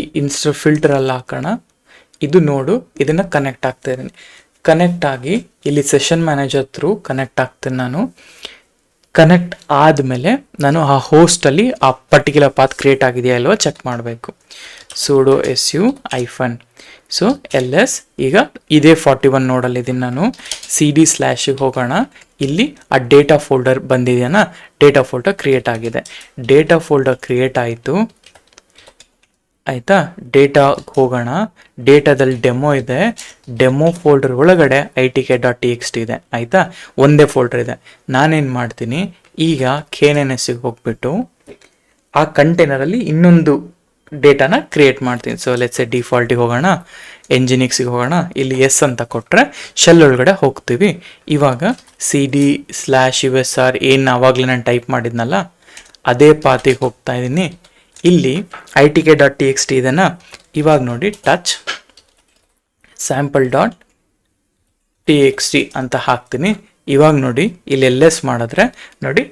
ಫಿಲ್ಟರಲ್ಲಿ ಹಾಕೋಣ. ಇದು ನೋಡು, ಇದನ್ನು ಕನೆಕ್ಟ್ ಆಗ್ತಾ ಇದ್ದೀನಿ. ಕನೆಕ್ಟ್ ಆಗಿ ಇಲ್ಲಿ ಸೆಷನ್ ಮ್ಯಾನೇಜರ್ ಥ್ರೂ ಕನೆಕ್ಟ್ ಆಗ್ತೀನಿ ನಾನು. ಕನೆಕ್ಟ್ ಆದಮೇಲೆ ನಾನು ಆ ಹೋಸ್ಟಲ್ಲಿ ಆ ಪರ್ಟಿಕ್ಯುಲರ್ ಪಾತ್ ಕ್ರಿಯೇಟ್ ಆಗಿದೆಯಾ ಅಲ್ವಾ ಚೆಕ್ ಮಾಡಬೇಕು. sudo su hyphen so ls ಈಗ ಇದೇ 41 ನೋಡಲ್ಲಿ ಇದೀನಿ ನಾನು cd/ ಹೋಗೋಣ. ಇಲ್ಲಿ ಆ ಡೇಟಾ ಫೋಲ್ಡರ್ ಬಂದಿದೆಯಾ, ಡೇಟಾ ಫೋಲ್ಡರ್ ಕ್ರಿಯೇಟ್ ಆಗಿದೆ. ಡೇಟಾ ಫೋಲ್ಡರ್ ಕ್ರಿಯೇಟ್ ಆಯಿತು ಆಯಿತಾ. ಡೇಟಾ ಹೋಗೋಣ, ಡೇಟಾದಲ್ಲಿ ಡೆಮೋ ಇದೆ, ಡೆಮೋ ಫೋಲ್ಡರ್ ಒಳಗಡೆ itk.txt ಇದೆ ಆಯಿತಾ, ಒಂದೇ ಫೋಲ್ಡರ್ ಇದೆ. ನಾನೇನು ಮಾಡ್ತೀನಿ ಈಗ KNNSಗೆ ಹೋಗ್ಬಿಟ್ಟು ಆ ಕಂಟೈನರಲ್ಲಿ ಇನ್ನೊಂದು ಡೇಟಾನ ಕ್ರಿಯೇಟ್ ಮಾಡ್ತೀನಿ. ಸೊ ಲೆಟ್ಸ್ ಸೇ ಡಿಫಾಲ್ಟಿಗೆ ಹೋಗೋಣ, ಎಂಜಿನಿಕ್ಸಿಗೆ ಹೋಗೋಣ, ಇಲ್ಲಿ ಎಸ್ ಅಂತ ಕೊಟ್ಟರೆ ಶೆಲ್ ಒಳಗಡೆ ಹೋಗ್ತೀವಿ. ಇವಾಗ cd/usr ಏನು ಆವಾಗಲೇ ನಾನು ಟೈಪ್ ಮಾಡಿದ್ನಲ್ಲ ಅದೇ ಪಾತಿಗೆ ಹೋಗ್ತಾ ಇದ್ದೀನಿ. ಇಲ್ಲಿ itk.txt ಇದೆನಾ, ಇವಾಗ ನೋಡಿ ಟಚ್ sample.txt ಅಂತ ಹಾಕ್ತೀನಿ. ಇವಾಗ ನೋಡಿ ಇಲ್ಲಿ ls ಮಾಡಿದ್ರೆ ನೋಡಿ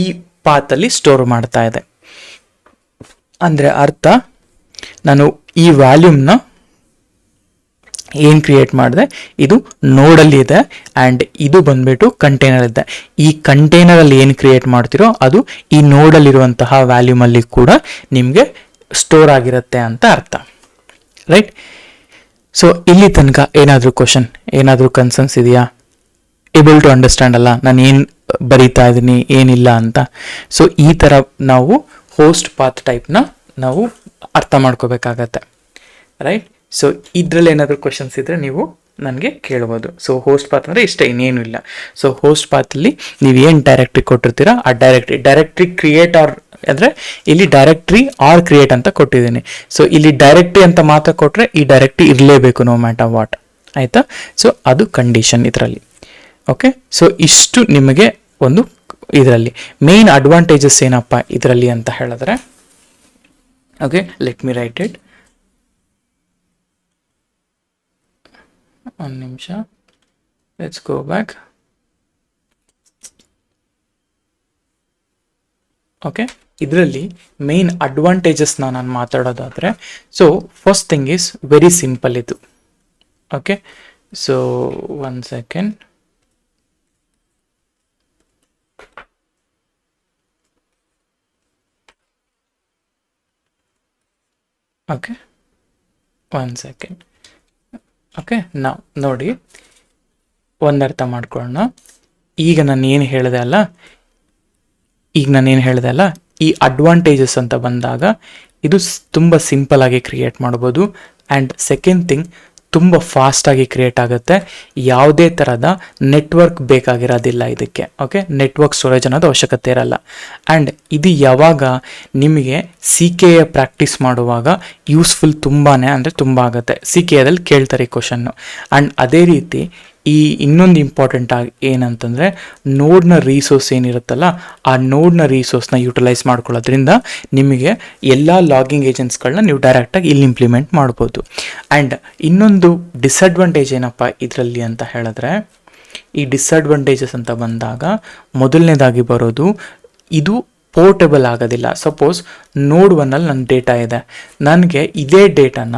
ಈ ಪಾತಲ್ಲಿ ಸ್ಟೋರ್ ಮಾಡ್ತಾ ಇದೆ. ಅಂದರೆ ಅರ್ಥ ನಾನು ಈ ವ್ಯಾಲ್ಯೂಮ್ನ ಏನು ಕ್ರಿಯೇಟ್ ಮಾಡಿದೆ, ಇದು ನೋಡಲ್ಲಿ ಇದೆ ಆ್ಯಂಡ್ ಇದು ಬಂದ್ಬಿಟ್ಟು ಕಂಟೈನರ್ ಇದೆ. ಈ ಕಂಟೈನರಲ್ಲಿ ಏನು ಕ್ರಿಯೇಟ್ ಮಾಡ್ತಿರೋ ಅದು ಈ ನೋಡಲ್ಲಿರುವಂತಹ ವ್ಯಾಲ್ಯೂಮಲ್ಲಿ ಕೂಡ ನಿಮಗೆ ಸ್ಟೋರ್ ಆಗಿರುತ್ತೆ ಅಂತ ಅರ್ಥ, ರೈಟ್. ಸೊ ಇಲ್ಲಿ ತನಕ ಏನಾದರೂ ಕ್ವಶನ್, ಏನಾದರೂ ಕನ್ಸರ್ನ್ಸ್ ಇದೆಯಾ? ಏಬಲ್ ಟು ಅಂಡರ್ಸ್ಟ್ಯಾಂಡ್ ಅಲ್ಲ ನಾನು ಏನು ಬರೀತಾ ಇದ್ದೀನಿ ಏನಿಲ್ಲ ಅಂತ. ಸೊ ಈ ಥರ ನಾವು ಹೋಸ್ಟ್ ಪಾತ್ ಟೈಪ್ನ ನಾವು ಅರ್ಥ ಮಾಡ್ಕೋಬೇಕಾಗತ್ತೆ, ರೈಟ್. ಸೊ ಇದರಲ್ಲಿ ಏನಾದರೂ ಕ್ವಶನ್ಸ್ ಇದ್ದರೆ ನೀವು ನನಗೆ ಕೇಳ್ಬೋದು. ಸೊ ಹೋಸ್ಟ್ ಪಾತ್ ಅಂದರೆ ಇಷ್ಟ, ಇನ್ನೇನು ಇಲ್ಲ. ಸೊ ಹೋಸ್ಟ್ ಪಾತಲ್ಲಿ ನೀವು ಏನು ಡೈರೆಕ್ಟ್ರಿ ಕೊಟ್ಟಿರ್ತೀರ ಆ ಡೈರೆಕ್ಟ್ರಿ ಕ್ರಿಯೇಟ್ ಆರ್ ಅಂದರೆ ಇಲ್ಲಿ ಡೈರೆಕ್ಟ್ರಿ ಆರ್ ಕ್ರಿಯೇಟ್ ಅಂತ ಕೊಟ್ಟಿದ್ದೀನಿ. ಸೊ ಇಲ್ಲಿ ಡೈರೆಕ್ಟ್ರಿ ಅಂತ ಮಾತ್ರ ಕೊಟ್ಟರೆ ಈ ಡೈರೆಕ್ಟ್ರಿ ಇರಲೇಬೇಕು ನೋ ಮ್ಯಾಟರ್ ವಾಟ್, ಆಯಿತಾ. ಸೊ ಅದು ಕಂಡೀಷನ್ ಇದರಲ್ಲಿ. ಓಕೆ, ಸೊ ಇಷ್ಟು ನಿಮಗೆ ಒಂದು ಇದರಲ್ಲಿ ಮೇನ್ ಅಡ್ವಾಂಟೇಜಸ್ ಏನಪ್ಪ ಇದರಲ್ಲಿ ಅಂತ ಹೇಳಿದ್ರೆ, okay let me write it. ಒಂದು ನಿಮಿಷ, ಲೆಟ್ಸ್ ಗೋ ಬ್ಯಾಕ್. ಓಕೆ, ಇದರಲ್ಲಿ ಮೇನ್ ಅಡ್ವಾಂಟೇಜಸ್ನ ನಾನು ಮಾತಾಡೋದಾದರೆ, so first thing is very simple ಇದು. Okay, so 1 second. Okay 1 second. Okay, ನಾವು ನೋಡಿ ಒಂದು ಅರ್ಥ ಮಾಡ್ಕೊಳ್ಳೋಣ. ಈಗ ನಾನು ಏನು ಹೇಳಿದೆ ಅಲ್ಲ, ಈ ಅಡ್ವಾಂಟೇಜಸ್ ಅಂತ ಬಂದಾಗ ಇದು ತುಂಬ ಸಿಂಪಲ್ ಆಗಿ ಕ್ರಿಯೇಟ್ ಮಾಡ್ಬೋದು. ಆ್ಯಂಡ್ ಸೆಕೆಂಡ್ ಥಿಂಗ್, ತುಂಬ ಫಾಸ್ಟಾಗಿ ಕ್ರಿಯೇಟ್ ಆಗುತ್ತೆ. ಯಾವುದೇ ಥರದ ನೆಟ್ವರ್ಕ್ ಬೇಕಾಗಿರೋದಿಲ್ಲ ಇದಕ್ಕೆ. ಓಕೆ, ನೆಟ್ವರ್ಕ್ ಸ್ಟೋರೇಜ್ ಅನ್ನೋದು ಅವಶ್ಯಕತೆ ಇರಲ್ಲ. ಆ್ಯಂಡ್ ಇದು ಯಾವಾಗ ನಿಮಗೆ CKA ಪ್ರಾಕ್ಟೀಸ್ ಮಾಡುವಾಗ ಯೂಸ್ಫುಲ್ ತುಂಬಾ ಆಗುತ್ತೆ. CKAದಲ್ಲಿ ಕೇಳ್ತಾರೆ ಈ ಕ್ವಶನ್ನು. ಆ್ಯಂಡ್ ಅದೇ ರೀತಿ ಈ ಇನ್ನೊಂದು ಇಂಪಾರ್ಟೆಂಟ್ ಆಗಿ ಏನಂತಂದರೆ, ನೋಡ್ನ ರೀಸೋರ್ಸ್ ಏನಿರುತ್ತಲ್ಲ ಆ ನೋಡ್ನ ರೀಸೋರ್ಸ್ನ ಯೂಟಿಲೈಸ್ ಮಾಡ್ಕೊಳ್ಳೋದ್ರಿಂದ ನಿಮಗೆ ಎಲ್ಲ ಲಾಗಿಂಗ್ ಏಜೆಂಟ್ಸ್ಗಳನ್ನ ನೀವು ಡೈರೆಕ್ಟಾಗಿ ಇಲ್ಲಿ ಇಂಪ್ಲಿಮೆಂಟ್ ಮಾಡ್ಬೋದು. ಆ್ಯಂಡ್ ಇನ್ನೊಂದು ಡಿಸಡ್ವಾಂಟೇಜ್ ಏನಪ್ಪ ಇದರಲ್ಲಿ ಅಂತ ಹೇಳಿದ್ರೆ, ಈ ಡಿಸಡ್ವಾಂಟೇಜಸ್ ಅಂತ ಬಂದಾಗ ಮೊದಲನೇದಾಗಿ ಬರೋದು, ಇದು ಪೋರ್ಟೇಬಲ್ ಆಗೋದಿಲ್ಲ. ಸಪೋಸ್ ನೋಡ್ 1ಅಲ್ಲಿ ನನ್ನ ಡೇಟಾ ಇದೆ, ನನಗೆ ಇದೇ ಡೇಟಾನ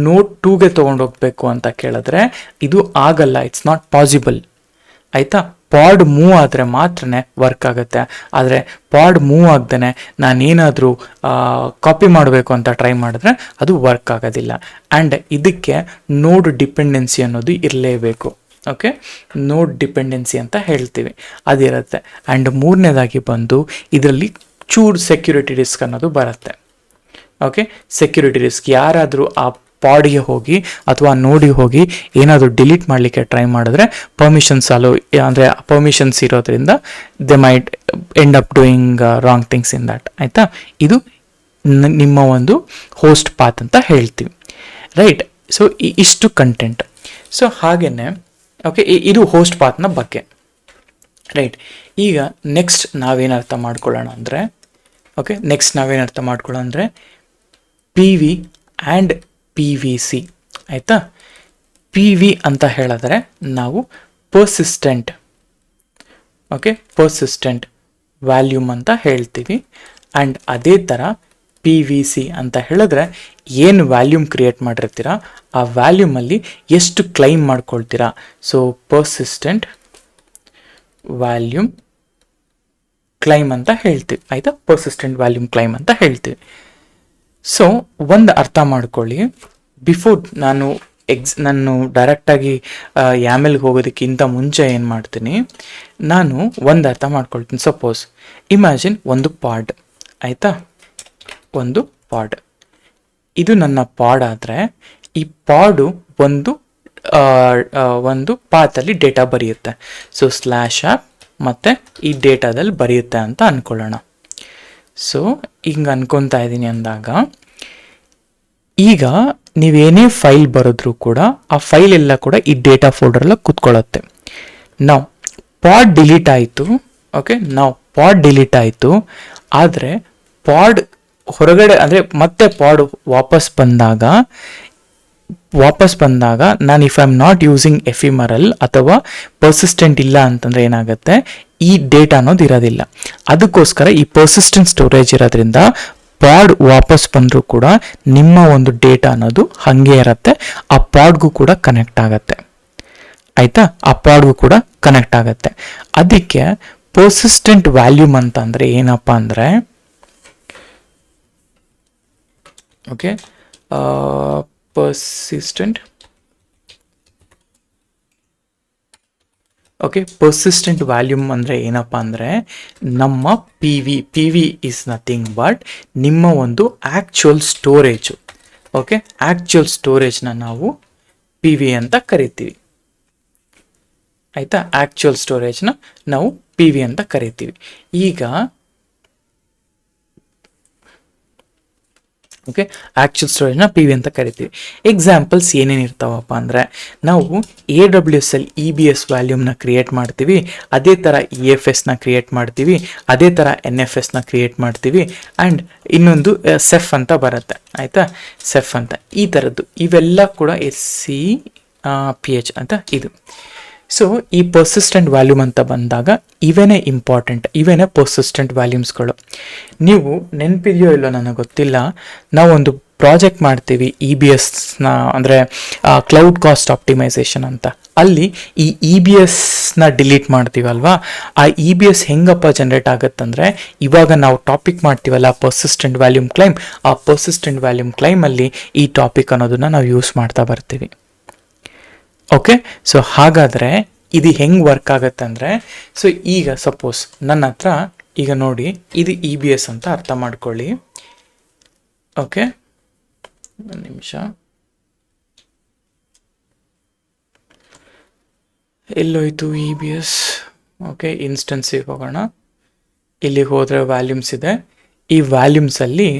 ನೋಡ್ 2ಗೆ ತೊಗೊಂಡೋಗ್ಬೇಕು ಅಂತ ಕೇಳಿದ್ರೆ ಇದು ಆಗಲ್ಲ, ಇಟ್ಸ್ ನಾಟ್ ಪಾಸಿಬಲ್, ಆಯಿತಾ. ಪಾಡ್ ಮೂವ್ ಆದರೆ ಮಾತ್ರನೇ ವರ್ಕ್ ಆಗುತ್ತೆ. ಆದರೆ ಪಾಡ್ ಮೂವ್ ಆಗ್ದೇ ನಾನೇನಾದರೂ ಕಾಪಿ ಮಾಡಬೇಕು ಅಂತ ಟ್ರೈ ಮಾಡಿದ್ರೆ ಅದು ವರ್ಕ್ ಆಗೋದಿಲ್ಲ. ಆ್ಯಂಡ್ ಇದಕ್ಕೆ ನೋಡ್ ಡಿಪೆಂಡೆನ್ಸಿ ಅನ್ನೋದು ಇರಲೇಬೇಕು. ಓಕೆ, ನೋಡ್ ಡಿಪೆಂಡೆನ್ಸಿ ಅಂತ ಹೇಳ್ತೀವಿ, ಅದಿರುತ್ತೆ. ಆ್ಯಂಡ್ ಮೂರನೇದಾಗಿ ಬಂದು ಇದರಲ್ಲಿ ಚೂರು ಸೆಕ್ಯೂರಿಟಿ ರಿಸ್ಕ್ ಅನ್ನೋದು ಬರುತ್ತೆ. ಓಕೆ, ಸೆಕ್ಯೂರಿಟಿ ರಿಸ್ಕ್, ಯಾರಾದರೂ ಆ ಪಾಡ್ಗೆ ಹೋಗಿ ಅಥವಾ ನೋಡಿಗೆ ಹೋಗಿ ಏನಾದರೂ ಡಿಲೀಟ್ ಮಾಡಲಿಕ್ಕೆ ಟ್ರೈ ಮಾಡಿದ್ರೆ ಪರ್ಮಿಷನ್ಸ್ ಅಂದರೆ ಪರ್ಮಿಷನ್ಸ್ ಇರೋದ್ರಿಂದ they might end up doing wrong things in that, ಆಯಿತಾ. ಇದು ನಿಮ್ಮ ಒಂದು ಹೋಸ್ಟ್ ಪಾತ್ ಅಂತ ಹೇಳ್ತೀವಿ, ರೈಟ್. ಸೊ ಇಷ್ಟು ಕಂಟೆಂಟ್. ಸೊ ಹಾಗೆಯೇ ಓಕೆ, ಇದು ಹೋಸ್ಟ್ ಪಾತ್ನ ಬಗ್ಗೆ, ರೈಟ್. ಈಗ ನೆಕ್ಸ್ಟ್ ನಾವೇನು ಅರ್ಥ ಮಾಡ್ಕೊಳ್ಳೋಣ ಅಂದರೆ, PV ಆ್ಯಂಡ್ PVC, ಆಯಿತಾ. PV ಅಂತ ಹೇಳಿದ್ರೆ ನಾವು ಪರ್ಸಿಸ್ಟೆಂಟ್ ವ್ಯಾಲ್ಯೂಮ್ ಅಂತ ಹೇಳ್ತೀವಿ. ಆ್ಯಂಡ್ ಅದೇ ಥರ PVC ಅಂತ ಹೇಳಿದ್ರೆ ಏನು ವ್ಯಾಲ್ಯೂಮ್ ಕ್ರಿಯೇಟ್ ಮಾಡಿರ್ತೀರ ಆ ವ್ಯಾಲ್ಯೂಮಲ್ಲಿ ಎಷ್ಟು ಕ್ಲೈಮ್ ಮಾಡ್ಕೊಳ್ತೀರಾ. ಸೊ ಪರ್ಸಿಸ್ಟೆಂಟ್ ವ್ಯಾಲ್ಯೂಮ್ ಕ್ಲೈಮ್ ಅಂತ ಹೇಳ್ತೀವಿ, ಆಯಿತಾ. ಪರ್ಸಿಸ್ಟೆಂಟ್ ವ್ಯಾಲ್ಯೂಮ್ ಕ್ಲೈಮ್ ಅಂತ ಹೇಳ್ತೀವಿ. ಸೊ ಒಂದು ಅರ್ಥ ಮಾಡ್ಕೊಳ್ಳಿ, ಬಿಫೋರ್ ನಾನು ಡೈರೆಕ್ಟಾಗಿ ಯಾಮೆಲ್ಗೆ ಹೋಗೋದಕ್ಕಿಂತ ಮುಂಚೆ ಏನು ಮಾಡ್ತೀನಿ, ನಾನು ಒಂದು ಅರ್ಥ ಮಾಡ್ಕೊಳ್ತೀನಿ. ಸಪೋಸ್ ಇಮ್ಯಾಜಿನ್ ಒಂದು ಪಾಡ್, ಆಯಿತಾ, ಒಂದು ಪಾಡ್, ಇದು ನನ್ನ ಪಾಡ್ ಆದರೆ ಈ ಪಾಡು ಒಂದು ಪಾತಲ್ಲಿ ಡೇಟಾ ಬರೆಯುತ್ತೆ. ಸೊ ಸ್ಲ್ಯಾಶ್ ಆ್ಯಪ್ ಮತ್ತು ಈ ಡೇಟಾದಲ್ಲಿ ಬರೆಯುತ್ತೆ ಅಂತ ಅಂದ್ಕೊಳ್ಳೋಣ. ಸೊ ಹಿಂಗೆ ಅನ್ಕೊತಾ ಇದ್ದೀನಿ ಅಂದಾಗ, ಈಗ ನೀವೇನೇ ಫೈಲ್ ಬರೆದ್ರೂ ಕೂಡ ಆ ಫೈಲ್ ಎಲ್ಲ ಕೂಡ ಈ ಡೇಟಾ ಫೋಲ್ಡರೆಲ್ಲ ಕೂತ್ಕೊಳ್ಳುತ್ತೆ. ನಾವು ಪಾಡ್ ಡಿಲೀಟ್ ಆಯಿತು, ಓಕೆ, ನಾವು ಪಾಡ್ ಡಿಲೀಟ್ ಆಯಿತು, ಆದರೆ ಪಾಡ್ ಹೊರಗಡೆ ಅಂದರೆ ಮತ್ತೆ ಪಾಡ್ ವಾಪಸ್ ಬಂದಾಗ ನಾನು if I am not using ephemeral ಅಥವಾ ಪರ್ಸಿಸ್ಟೆಂಟ್ ಇಲ್ಲ ಅಂತಂದರೆ ಏನಾಗುತ್ತೆ, ಈ ಡೇಟಾ ಅನ್ನೋದು ಇರೋದಿಲ್ಲ. ಅದಕ್ಕೋಸ್ಕರ ಈ ಪರ್ಸಿಸ್ಟೆಂಟ್ ಸ್ಟೋರೇಜ್ ಇರೋದ್ರಿಂದ ಪಾಡ್ ವಾಪಸ್ ಬಂದರೂ ಕೂಡ ನಿಮ್ಮ ಒಂದು ಡೇಟಾ ಅನ್ನೋದು ಹಾಗೆ ಇರುತ್ತೆ, ಆ ಪಾಡ್ಗೂ ಕೂಡ ಕನೆಕ್ಟ್ ಆಗುತ್ತೆ. ಆಯಿತಾ, ಆ ಪಾಡ್ಗೂ ಕೂಡ ಕನೆಕ್ಟ್ ಆಗುತ್ತೆ. ಅದಕ್ಕೆ ಪರ್ಸಿಸ್ಟೆಂಟ್ ವ್ಯಾಲ್ಯೂಮ್ ಅಂತಂದರೆ ಏನಪ್ಪ ಅಂದರೆ, ಓಕೆ, ಪರ್ಸಿಸ್ಟೆಂಟ್ ವ್ಯಾಲ್ಯೂಮ್ ಅಂದರೆ ಏನಪ್ಪ ಅಂದರೆ, ನಮ್ಮ P V is nothing but ನಿಮ್ಮ ಒಂದು ಆ್ಯಕ್ಚುಯಲ್ ಸ್ಟೋರೇಜು. ಓಕೆ, ಆ್ಯಕ್ಚುಯಲ್ ಸ್ಟೋರೇಜ್ನ ನಾವು ಪಿ ವಿ ಅಂತ ಕರಿತೀವಿ. ಆಯಿತಾ, ಆ್ಯಕ್ಚುಯಲ್ ಸ್ಟೋರೇಜ್ನ ನಾವು ಪಿ ವಿ ಅಂತ ಕರಿತೀವಿ. ಈಗ ಓಕೆ, ಆ್ಯಕ್ಚುಯಲ್ ಸ್ಟೋರೇಜ್ನ ಪಿ ವಿ ಅಂತ ಕರಿತೀವಿ. ಎಕ್ಸಾಂಪಲ್ಸ್ ಏನೇನು ಇರ್ತಾವಪ್ಪ ಅಂದರೆ, ನಾವು AWS ಅಲ್ಲಿ EBS ವ್ಯಾಲ್ಯೂಮ್ನ ಕ್ರಿಯೇಟ್ ಮಾಡ್ತೀವಿ, ಅದೇ ಥರ EFSನ ಕ್ರಿಯೇಟ್ ಮಾಡ್ತೀವಿ, ಅದೇ ಥರ NFSನ ಕ್ರಿಯೇಟ್ ಮಾಡ್ತೀವಿ, ಆ್ಯಂಡ್ ಇನ್ನೊಂದು ಸೆಫ್ ಅಂತ ಬರುತ್ತೆ. ಆಯಿತಾ, ಸೆಫ್ ಅಂತ, ಈ ಥರದ್ದು ಇವೆಲ್ಲ ಕೂಡ SCPH ಅಂತ ಇದು. ಸೊ ಈ ಪರ್ಸಿಸ್ಟೆಂಟ್ ವ್ಯಾಲ್ಯೂಮ್ ಅಂತ ಬಂದಾಗ ಇವೇನೇ ಇಂಪಾರ್ಟೆಂಟ್, ಇವೇನೇ ಪರ್ಸಿಸ್ಟೆಂಟ್ ವ್ಯಾಲ್ಯೂಮ್ಸ್ಗಳು. ನೀವು ನೆನಪಿದೆಯೋ ಇಲ್ಲೋ ನನಗೆ ಗೊತ್ತಿಲ್ಲ, ನಾವೊಂದು ಪ್ರಾಜೆಕ್ಟ್ ಮಾಡ್ತೀವಿ EBSನ ಅಂದರೆ ಕ್ಲೌಡ್ ಕಾಸ್ಟ್ ಆಪ್ಟಿಮೈಸೇಷನ್ ಅಂತ. ಅಲ್ಲಿ ಈ EBSನ ಡಿಲೀಟ್ ಮಾಡ್ತೀವಲ್ವಾ, ಆ EBS ಹೆಂಗಪ್ಪ ಜನ್ರೇಟ್ ಆಗುತ್ತಂದರೆ, ಇವಾಗ ನಾವು ಟಾಪಿಕ್ ಮಾಡ್ತೀವಲ್ಲ ಪರ್ಸಿಸ್ಟೆಂಟ್ ವ್ಯಾಲ್ಯೂಮ್ ಕ್ಲೈಮ್, ಆ ಪರ್ಸಿಸ್ಟೆಂಟ್ ವ್ಯಾಲ್ಯೂಮ್ ಕ್ಲೈಮಲ್ಲಿ ಈ ಟಾಪಿಕ್ ಅನ್ನೋದನ್ನು ನಾವು ಯೂಸ್ ಮಾಡ್ತಾ ಬರ್ತೀವಿ. ಓಕೆ, ಸೊ ಹಾಗಾದರೆ ಇದು ಹೆಂಗೆ ವರ್ಕ್ ಆಗುತ್ತೆ ಅಂದರೆ, ಸೊ ಈಗ ಸಪೋಸ್ ನನ್ನ ಹತ್ರ ಈಗ ನೋಡಿ ಇದು EBS ಅಂತ ಅರ್ಥ ಮಾಡ್ಕೊಳ್ಳಿ. ಓಕೆ, ಒಂದು ನಿಮಿಷ, ಎಲ್ಲೋಯ್ತು EBS? ಓಕೆ, ಇನ್ಸ್ಟೆನ್ಸಿಗೆ ಹೋಗೋಣ. ಇಲ್ಲಿಗೆ ಹೋದರೆ ವ್ಯಾಲ್ಯೂಮ್ಸ್ ಇದೆ. ಈ ವ್ಯಾಲ್ಯೂಮ್ಸಲ್ಲಿ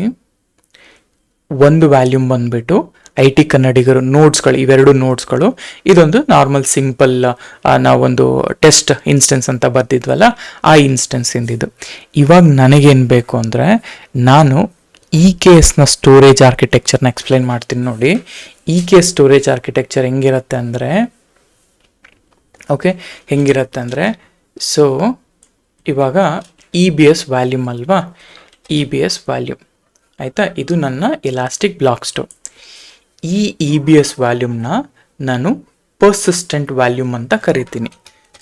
ಒಂದು ವ್ಯಾಲ್ಯೂಮ್ ಬಂದುಬಿಟ್ಟು IT ಕನ್ನಡಿಗರು ನೋಟ್ಸ್ಗಳು, ಇವೆರಡು ನೋಟ್ಸ್ಗಳು. ಇದೊಂದು ನಾರ್ಮಲ್ ಸಿಂಪಲ್ ನಾವೊಂದು ಟೆಸ್ಟ್ ಇನ್ಸ್ಟೆನ್ಸ್ ಅಂತ ಬರ್ತಿದ್ವಲ್ಲ, ಆ ಇನ್ಸ್ಟೆನ್ಸಿಂದಿದ್ದು. ಇವಾಗ ನನಗೇನು ಬೇಕು ಅಂದರೆ, ನಾನು EKSನ ಸ್ಟೋರೇಜ್ ಆರ್ಕಿಟೆಕ್ಚರ್ನ ಎಕ್ಸ್ಪ್ಲೈನ್ ಮಾಡ್ತೀನಿ ನೋಡಿ. EKS ಸ್ಟೋರೇಜ್ ಆರ್ಕಿಟೆಕ್ಚರ್ ಹೆಂಗಿರುತ್ತೆ ಅಂದರೆ, ಓಕೆ, ಹೆಂಗಿರುತ್ತೆ ಅಂದರೆ, ಸೊ ಇವಾಗ EBS ವ್ಯಾಲ್ಯೂಮ್ ಅಲ್ವಾ, EBS ವ್ಯಾಲ್ಯೂಮ್, ಆಯಿತಾ, ಇದು ನನ್ನ ಎಲಾಸ್ಟಿಕ್ ಬ್ಲಾಕ್ ಸ್ಟೋರ್. ಈ EBS ವ್ಯಾಲ್ಯೂಮ್ನ ನಾನು ಪರ್ಸಿಸ್ಟೆಂಟ್ ವ್ಯಾಲ್ಯೂಮ್ ಅಂತ ಕರಿತೀನಿ.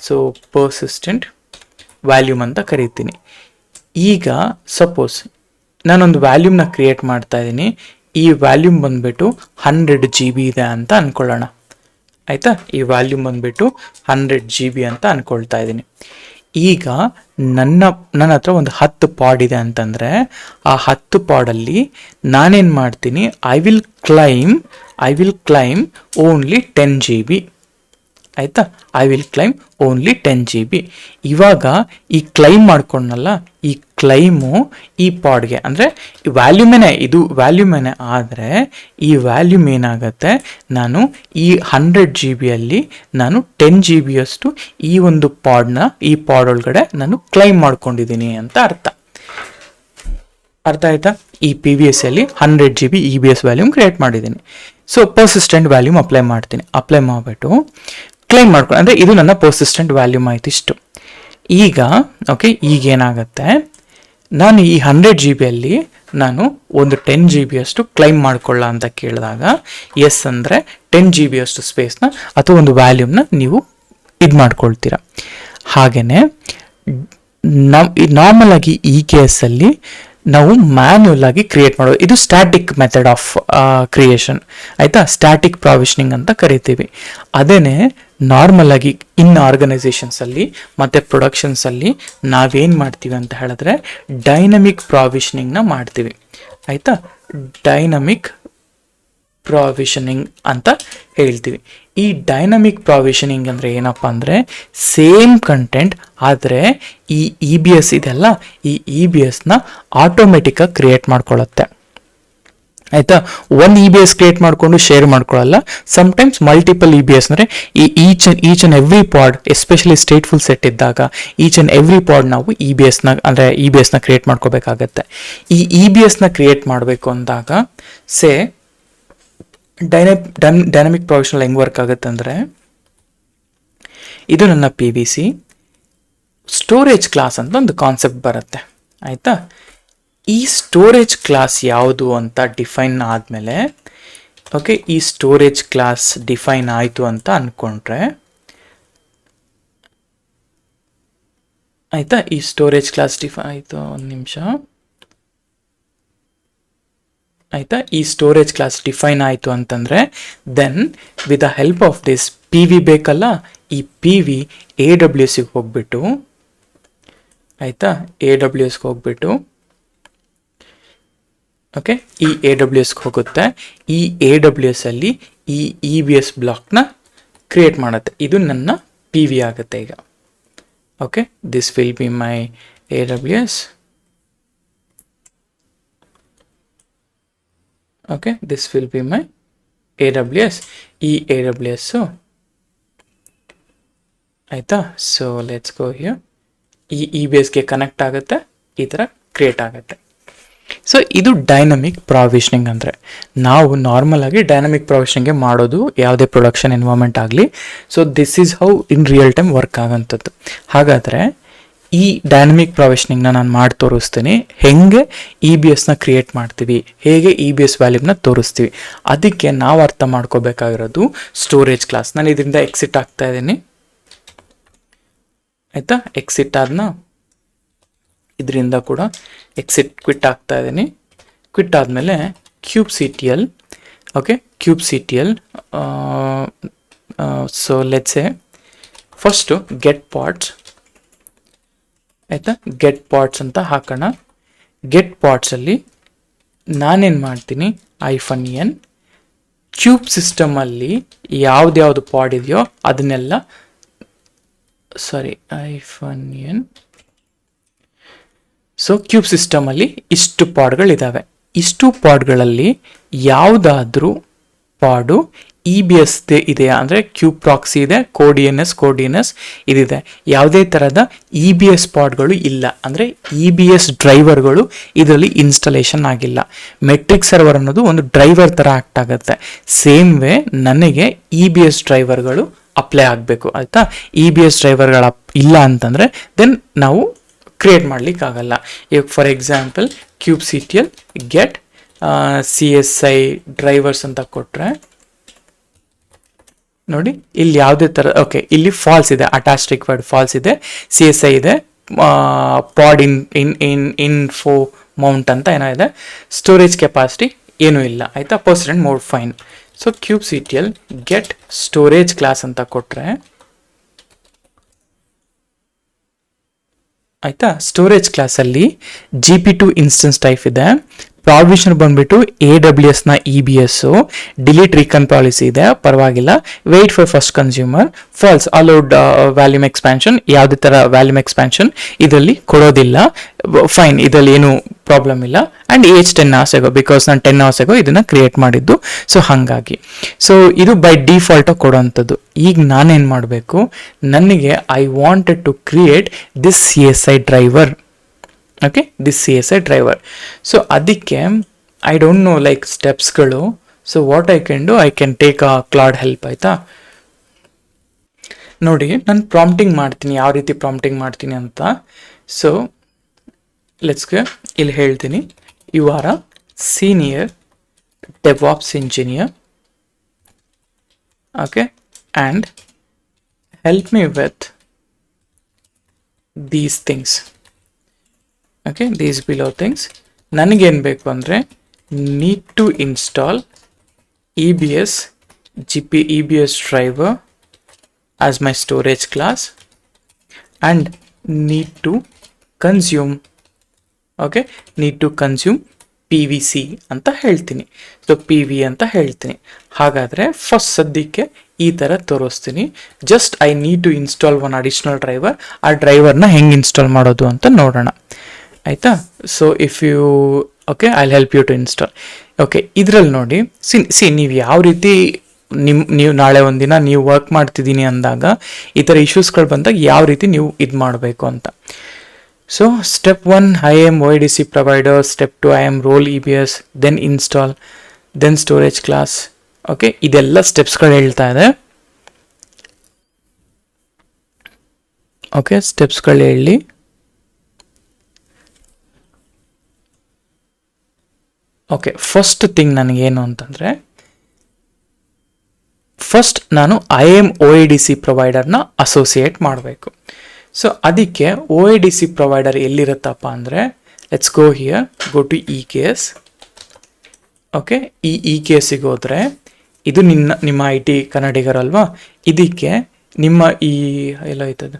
ಸೊ ಪರ್ಸಿಸ್ಟೆಂಟ್ ವ್ಯಾಲ್ಯೂಮ್ ಅಂತ ಕರಿತೀನಿ. ಈಗ ಸಪೋಸ್ ನಾನೊಂದು ವ್ಯಾಲ್ಯೂಮ್ನ ಕ್ರಿಯೇಟ್ ಮಾಡ್ತಾ ಇದ್ದೀನಿ, ಈ ವ್ಯಾಲ್ಯೂಮ್ ಬಂದುಬಿಟ್ಟು 100 GB ಇದೆ ಅಂತ ಅಂದ್ಕೊಳ್ಳೋಣ. ಆಯಿತಾ, ಈ ವ್ಯಾಲ್ಯೂಮ್ ಬಂದುಬಿಟ್ಟು 100 GB ಅಂತ ಅಂದ್ಕೊಳ್ತಾ ಇದ್ದೀನಿ. ಈಗ ನನ್ನ ಹತ್ರ ಒಂದು 10 ಪಾಡ್ ಇದೆ ಅಂತಂದರೆ, ಆ 10 ಪಾಡಲ್ಲಿ ನಾನೇನು ಮಾಡ್ತೀನಿ, I will claim only 10 GB. ಆಯಿತಾ, I will claim only 10 GB. ಇವಾಗ ಈ ಕ್ಲೈಮ್ ಮಾಡ್ಕೊಂಡಲ್ಲ, ಈ ಕ್ಲೈಮು ಈ ಪಾಡ್ಗೆ ಅಂದರೆ ವ್ಯಾಲ್ಯೂಮೇನೆ, ಇದು ವ್ಯಾಲ್ಯೂಮೇನೆ, ಆದರೆ ಈ ವ್ಯಾಲ್ಯೂಮ್ ಏನಾಗುತ್ತೆ, ನಾನು ಈ 100 GB ನಾನು 10 GB ಈ ಒಂದು ಈ ಪಾಡ್ ಒಳಗಡೆ ನಾನು ಕ್ಲೈಮ್ ಮಾಡ್ಕೊಂಡಿದ್ದೀನಿ ಅಂತ ಅರ್ಥ ಆಯ್ತಾ. ಈ PVS ಅಲ್ಲಿ 100 GB EBS ವ್ಯಾಲ್ಯೂಮ್ ಕ್ರಿಯೇಟ್ ಮಾಡಿದ್ದೀನಿ. ಸೊ ಪರ್ಸಿಸ್ಟೆಂಟ್ ವ್ಯಾಲ್ಯೂಮ್ ಅಪ್ಲೈ ಮಾಡಿಬಿಟ್ಟು ಕ್ಲೈಮ್ ಮಾಡ್ಕೊಂಡು, ಅಂದರೆ ಇದು ನನ್ನ ಪರ್ಸಿಸ್ಟೆಂಟ್ ವ್ಯಾಲ್ಯೂಮ್ ಆಯ್ತು ಇಷ್ಟು. ಈಗ ಓಕೆ, ಈಗೇನಾಗುತ್ತೆ, ನಾನು ಈ 100 GB ನಾನು ಒಂದು 10 GB ಕ್ಲೈಮ್ ಮಾಡ್ಕೊಳ್ಳ ಅಂತ ಕೇಳಿದಾಗ ಎಸ್ ಅಂದರೆ 10 GB ಸ್ಪೇಸ್ನ ಅಥವಾ ಒಂದು ವ್ಯಾಲ್ಯೂಮ್ನ ನೀವು ಇದು ಮಾಡ್ಕೊಳ್ತೀರ. ಹಾಗೆಯೇ ನಾರ್ಮಲ್ ಆಗಿ EKS ಅಲ್ಲಿ ನಾವು ಮ್ಯಾನ್ಯುಯಲ್ ಆಗಿ ಕ್ರಿಯೇಟ್ ಮಾಡೋದು. ಇದು ಸ್ಟ್ಯಾಟಿಕ್ ಮೆಥಡ್ ಆಫ್ ಕ್ರಿಯೇಷನ್ ಆಯಿತಾ, ಸ್ಟ್ಯಾಟಿಕ್ ಪ್ರಾವಿಷನಿಂಗ್ ಅಂತ ಕರಿತೀವಿ. ಅದೇನೆ ನಾರ್ಮಲ್ ಆಗಿ ಇನ್ ಆರ್ಗನೈಸೇಷನ್ಸಲ್ಲಿ ಮತ್ತು ಪ್ರೊಡಕ್ಷನ್ಸಲ್ಲಿ ನಾವೇನು ಮಾಡ್ತೀವಿ ಅಂತ ಹೇಳಿದ್ರೆ ಡೈನಮಿಕ್ ಪ್ರಾವಿಷನಿಂಗ್ನ ಮಾಡ್ತೀವಿ ಆಯಿತಾ. ಡೈನಮಿಕ್ ಪ್ರಾವಿಷನಿಂಗ್ ಅಂತ ಹೇಳ್ತೀವಿ. ಈ ಡೈನಮಿಕ್ ಪ್ರಾವಿಷನಿಂಗ್ ಅಂದರೆ ಏನಪ್ಪ ಅಂದರೆ ಸೇಮ್ ಕಂಟೆಂಟ್ ಆದರೆ ಈ EBS ಇದೆಲ್ಲ, ಈ EBSನ ಆಟೋಮೆಟಿಕ್ಕಾಗಿ ಕ್ರಿಯೇಟ್ ಮಾಡ್ಕೊಳ್ಳುತ್ತೆ ಆಯಿತಾ. ಒಂದು EBS ಕ್ರಿಯೇಟ್ ಮಾಡಿಕೊಂಡು ಶೇರ್ ಮಾಡ್ಕೊಳ್ಳಲ್ಲ. ಸಮ್ಟೈಮ್ಸ್ ಮಲ್ಟಿಪಲ್ EBS ಅಂದರೆ ಈ each and every pod, especially stateful set ಇದ್ದಾಗ ಈಚ್ ಆ್ಯಂಡ್ ಎವ್ರಿ ಪಾಡ್ ನಾವು EBSನ ಕ್ರಿಯೇಟ್ ಮಾಡ್ಕೋಬೇಕಾಗತ್ತೆ. ಈ EBSನ ಕ್ರಿಯೇಟ್ ಮಾಡಬೇಕು ಅಂದಾಗ ಡೈನಮಿಕ್ ಪ್ರಾವಿಷನಲ್ ಹೆಂಗೆ ವರ್ಕ್ ಆಗುತ್ತೆ ಅಂದರೆ, ಇದು ನನ್ನ PVC ಸ್ಟೋರೇಜ್ ಕ್ಲಾಸ್ ಅಂತ ಒಂದು ಕಾನ್ಸೆಪ್ಟ್ ಬರುತ್ತೆ ಆಯಿತಾ. ಈ ಸ್ಟೋರೇಜ್ ಕ್ಲಾಸ್ ಯಾವುದು ಅಂತ ಡಿಫೈನ್ ಆದಮೇಲೆ, ಓಕೆ, ಈ ಸ್ಟೋರೇಜ್ ಕ್ಲಾಸ್ ಡಿಫೈನ್ ಆಯಿತು ಅಂತ ಅಂದ್ಕೊಂಡ್ರೆ ಆಯಿತಾ, ಈ ಸ್ಟೋರೇಜ್ ಕ್ಲಾಸ್ ಡಿಫೈನ್ ಆಯಿತು, ಒಂದು ನಿಮಿಷ ಆಯಿತಾ. ಈ ಸ್ಟೋರೇಜ್ ಕ್ಲಾಸ್ ಡಿಫೈನ್ ಆಯಿತು ಅಂತಂದರೆ then with the help of this PV ಬೇಕಲ್ಲ, ಈ PV AWSಗೆ ಹೋಗ್ಬಿಟ್ಟು ಆಯಿತಾ, AWSಗೆ ಹೋಗ್ಬಿಟ್ಟು ಓಕೆ, ಈ AWSಗೆ ಹೋಗುತ್ತೆ. ಈ AWS ಅಲ್ಲಿ ಈ EBS ಬ್ಲಾಕ್ನ ಕ್ರಿಯೇಟ್ ಮಾಡುತ್ತೆ. ಇದು ನನ್ನ PV ಆಗುತ್ತೆ ಈಗ. Okay, this will be my AWS. Okay, this will be my AWS. ಈ AWS ಆಯಿತಾ. So let's go here. ಈ EBSಗೆ ಕನೆಕ್ಟ್ ಆಗುತ್ತೆ, ಈ ಥರ ಕ್ರಿಯೇಟ್ ಆಗುತ್ತೆ. ಸೊ ಇದು ಡೈನಮಿಕ್ ಪ್ರಾವಿಷನಿಂಗ್ ಅಂದರೆ ನಾವು ನಾರ್ಮಲ್ ಆಗಿ ಡೈನಮಿಕ್ ಪ್ರಾವಿಷನಿಂಗ್ಗೆ ಮಾಡೋದು ಯಾವುದೇ ಪ್ರೊಡಕ್ಷನ್ ಎನ್ವೈರ್ಮೆಂಟ್ ಆಗಲಿ. So this is how in real time work ಆಗೋಂಥದ್ದು. ಹಾಗಾದರೆ ಈ ಡೈನಮಿಕ್ ಪ್ರಾವಿಷನಿಂಗ್ನ ನಾನು ಮಾಡಿ ತೋರಿಸ್ತೀನಿ, ಹೆಂಗೆ EBSನ ಕ್ರಿಯೇಟ್ ಮಾಡ್ತೀವಿ, ಹೇಗೆ EBS ವ್ಯಾಲ್ಯೂನ ತೋರಿಸ್ತೀವಿ. ಅದಕ್ಕೆ ನಾವು ಅರ್ಥ ಮಾಡ್ಕೋಬೇಕಾಗಿರೋದು ಸ್ಟೋರೇಜ್ ಕ್ಲಾಸ್. ನಾನು ಇದರಿಂದ ಎಕ್ಸಿಟ್ ಆಗ್ತಾ ಇದ್ದೀನಿ ಆಯಿತಾ. ಎಕ್ಸಿಟ್ ಆದ್ನ ಇದರಿಂದ ಕೂಡ ಕ್ವಿಟ್ ಆಗ್ತಾ ಇದ್ದೀನಿ. ಕ್ವಿಟ್ ಆದಮೇಲೆ kubectl, okay, kubectl. So let's A first get parts ಆಯಿತಾ, ಗೆಟ್ ಪಾರ್ಟ್ಸ್ ಅಂತ ಹಾಕೋಣ. ಗೆಟ್ ಪಾರ್ಟ್ಸಲ್ಲಿ ನಾನೇನು ಮಾಡ್ತೀನಿ, -n ಕ್ಯೂಬ್ ಸಿಸ್ಟಮಲ್ಲಿ ಯಾವ್ದು ಪಾಡ್ ಇದೆಯೋ ಅದನ್ನೆಲ್ಲ, ಸಾರಿ -n. ಸೊ ಕ್ಯೂಬ್ ಸಿಸ್ಟಮಲ್ಲಿ ಇಷ್ಟು ಪಾಡ್ಗಳಿದ್ದಾವೆ. ಇಷ್ಟು ಪಾಡ್ಗಳಲ್ಲಿ ಯಾವುದಾದ್ರೂ ಪಾಡು EBS ಇದೆಯಾ ಅಂದರೆ ಕ್ಯೂಬ್ ಪ್ರಾಕ್ಸಿ ಇದೆ, ಕೋಡಿಎನ್ಎಸ್ ಇದಿದೆ. ಯಾವುದೇ ಥರದ EBS ಪಾಡ್ಗಳು ಇಲ್ಲ ಅಂದರೆ EBS ಡ್ರೈವರ್ಗಳು ಇದರಲ್ಲಿ ಇನ್ಸ್ಟಾಲೇಷನ್ ಆಗಿಲ್ಲ. ಮೆಟ್ರಿಕ್ ಸರ್ವರ್ ಅನ್ನೋದು ಒಂದು ಡ್ರೈವರ್ ಥರ ಆಕ್ಟ್ ಆಗುತ್ತೆ. ಸೇಮ್ ವೇ ನನಗೆ EBS ಡ್ರೈವರ್ಗಳು ಅಪ್ಲೈ ಆಗಬೇಕು ಆಯಿತಾ. EBS ಡ್ರೈವರ್ಗಳು ಇಲ್ಲ ಅಂತಂದರೆ ದೆನ್ ನಾವು ಕ್ರಿಯೇಟ್ ಮಾಡಲಿಕ್ಕಾಗಲ್ಲ. ಈಗ for example kubectl get CSI drivers ಅಂತ ಕೊಟ್ಟರೆ ನೋಡಿ, ಇಲ್ಲಿ ಯಾವುದೇ ಥರ, ಓಕೆ, ಇಲ್ಲಿ ಫಾಲ್ಸ್ ಇದೆ, ಅಟ್ಯಾಚ್ ರಿಕ್ವೈರ್ಡ್ ಫಾಲ್ಸ್ ಇದೆ, CSI ಇದೆ, ಪಾಡ್ ಇನ್ಫೋ ಮೌಂಟ್ ಅಂತ ಏನೋ ಇದೆ, ಸ್ಟೋರೇಜ್ ಕೆಪಾಸಿಟಿ ಏನೂ ಇಲ್ಲ ಆಯಿತಾ. Percent mode fine. So kubectl get storage class ಅಂತ ಕೊಟ್ಟರೆ ಆಯಿತಾ. ಸ್ಟೋರೇಜ್ ಕ್ಲಾಸಲ್ಲಿ GP2 ಇನ್ಸ್ಟೆನ್ಸ್ ಟೈಪ್ ಇದೆ. ಪ್ರಾವಿಷನ್ ಬಂದ್ಬಿಟ್ಟು AWSನ EBS, ಡಿಲೀಟ್ ರಿಕನ್ ಪಾಲಿಸಿ ಇದೆ, ಪರವಾಗಿಲ್ಲ. Wait for first consumer, false, allowed volume expansion, ಯಾವುದೇ ಥರ ವ್ಯಾಲ್ಯೂಮ್ ಎಕ್ಸ್ಪ್ಯಾನ್ಷನ್ ಇದರಲ್ಲಿ ಕೊಡೋದಿಲ್ಲ, ಫೈನ್, ಇದರಲ್ಲಿ ಏನು ಪ್ರಾಬ್ಲಮ್ ಇಲ್ಲ. And age 10 hours ago, because ನಾನು 10 hours ago ಇದನ್ನು ಕ್ರಿಯೇಟ್ ಮಾಡಿದ್ದು. ಸೊ ಹಾಗಾಗಿ ಸೊ ಇದು ಬೈ ಡಿಫಾಲ್ಟಾಗಿ ಕೊಡೋವಂಥದ್ದು. ಈಗ ನಾನೇನು ಮಾಡಬೇಕು, ನನಗೆ I wanted to create this CSI driver. Okay, this CSI driver. So ಅದಕ್ಕೆ ಐ ಡೋಂಟ್ ನೋ ಲೈಕ್ ಸ್ಟೆಪ್ಸ್ಗಳು. So what I can take a Claude help ಆಯಿತಾ. ನೋಡಿ, ನಾನು ಪ್ರಾಂಪ್ಟಿಂಗ್ ಮಾಡ್ತೀನಿ, ಯಾವ ರೀತಿ ಪ್ರಾಂಪ್ಟಿಂಗ್ ಮಾಡ್ತೀನಿ ಅಂತ. ಸೊ ಲೆಟ್ಸ್ಗೆ ಇಲ್ಲಿ ಹೇಳ್ತೀನಿ, you are a senior DevOps engineer, okay, and help me with these things. Okay, these below things. ನನಗೇನು ಬೇಕು ಅಂದರೆ need to install EBS EBS driver as my storage class and need to consume PVC ಅಂತ ಹೇಳ್ತೀನಿ. So PV ಅಂತ ಹೇಳ್ತೀನಿ. ಹಾಗಾದರೆ first ಸದ್ಯಕ್ಕೆ ಈ ಥರ ತೋರಿಸ್ತೀನಿ. Just I need to install one additional driver. ಆ ಡ್ರೈವರ್ನ ಹೆಂಗೆ ಇನ್ಸ್ಟಾಲ್ ಮಾಡೋದು ಅಂತ ನೋಡೋಣ, ಆಯಿತಾ? So if you I help you to install. ಇದರಲ್ಲಿ ನೋಡಿ, ನೀವು ಯಾವ ರೀತಿ ನೀವು ನಾಳೆ ಒಂದಿನ ನೀವು ವರ್ಕ್ ಮಾಡ್ತಿದ್ದೀನಿ ಅಂದಾಗ ಈ ಥರ ಇಶ್ಯೂಸ್ಗಳು ಬಂದಾಗ ಯಾವ ರೀತಿ ನೀವು ಇದು ಮಾಡಬೇಕು ಅಂತ. So step 1 I am OIDC provider, step 2 I am role EBS, then install, then storage class. ಇದೆಲ್ಲ ಸ್ಟೆಪ್ಸ್ಗಳು ಹೇಳ್ತಾ ಇದೆ. ಸ್ಟೆಪ್ಸ್ಗಳು ಹೇಳಿ. ಫಸ್ಟ್ ಥಿಂಗ್ ನನಗೇನು ಅಂತಂದರೆ, ಫಸ್ಟ್ ನಾನು IAM OIDC ಪ್ರೊವೈಡರ್ನ ಅಸೋಸಿಯೇಟ್ ಮಾಡಬೇಕು. ಸೊ ಅದಕ್ಕೆ OIDC ಪ್ರೊವೈಡರ್ ಎಲ್ಲಿರುತ್ತಪ್ಪ ಅಂದರೆ, let's go here, go to EKS. ಈ EKSಗೆ ಹೋದರೆ ಇದು ನಿಮ್ಮ IT ಕನ್ನಡಿಗರಲ್ವಾ, ಇದಕ್ಕೆ ನಿಮ್ಮ ಎಲ್ಲ ಐತದ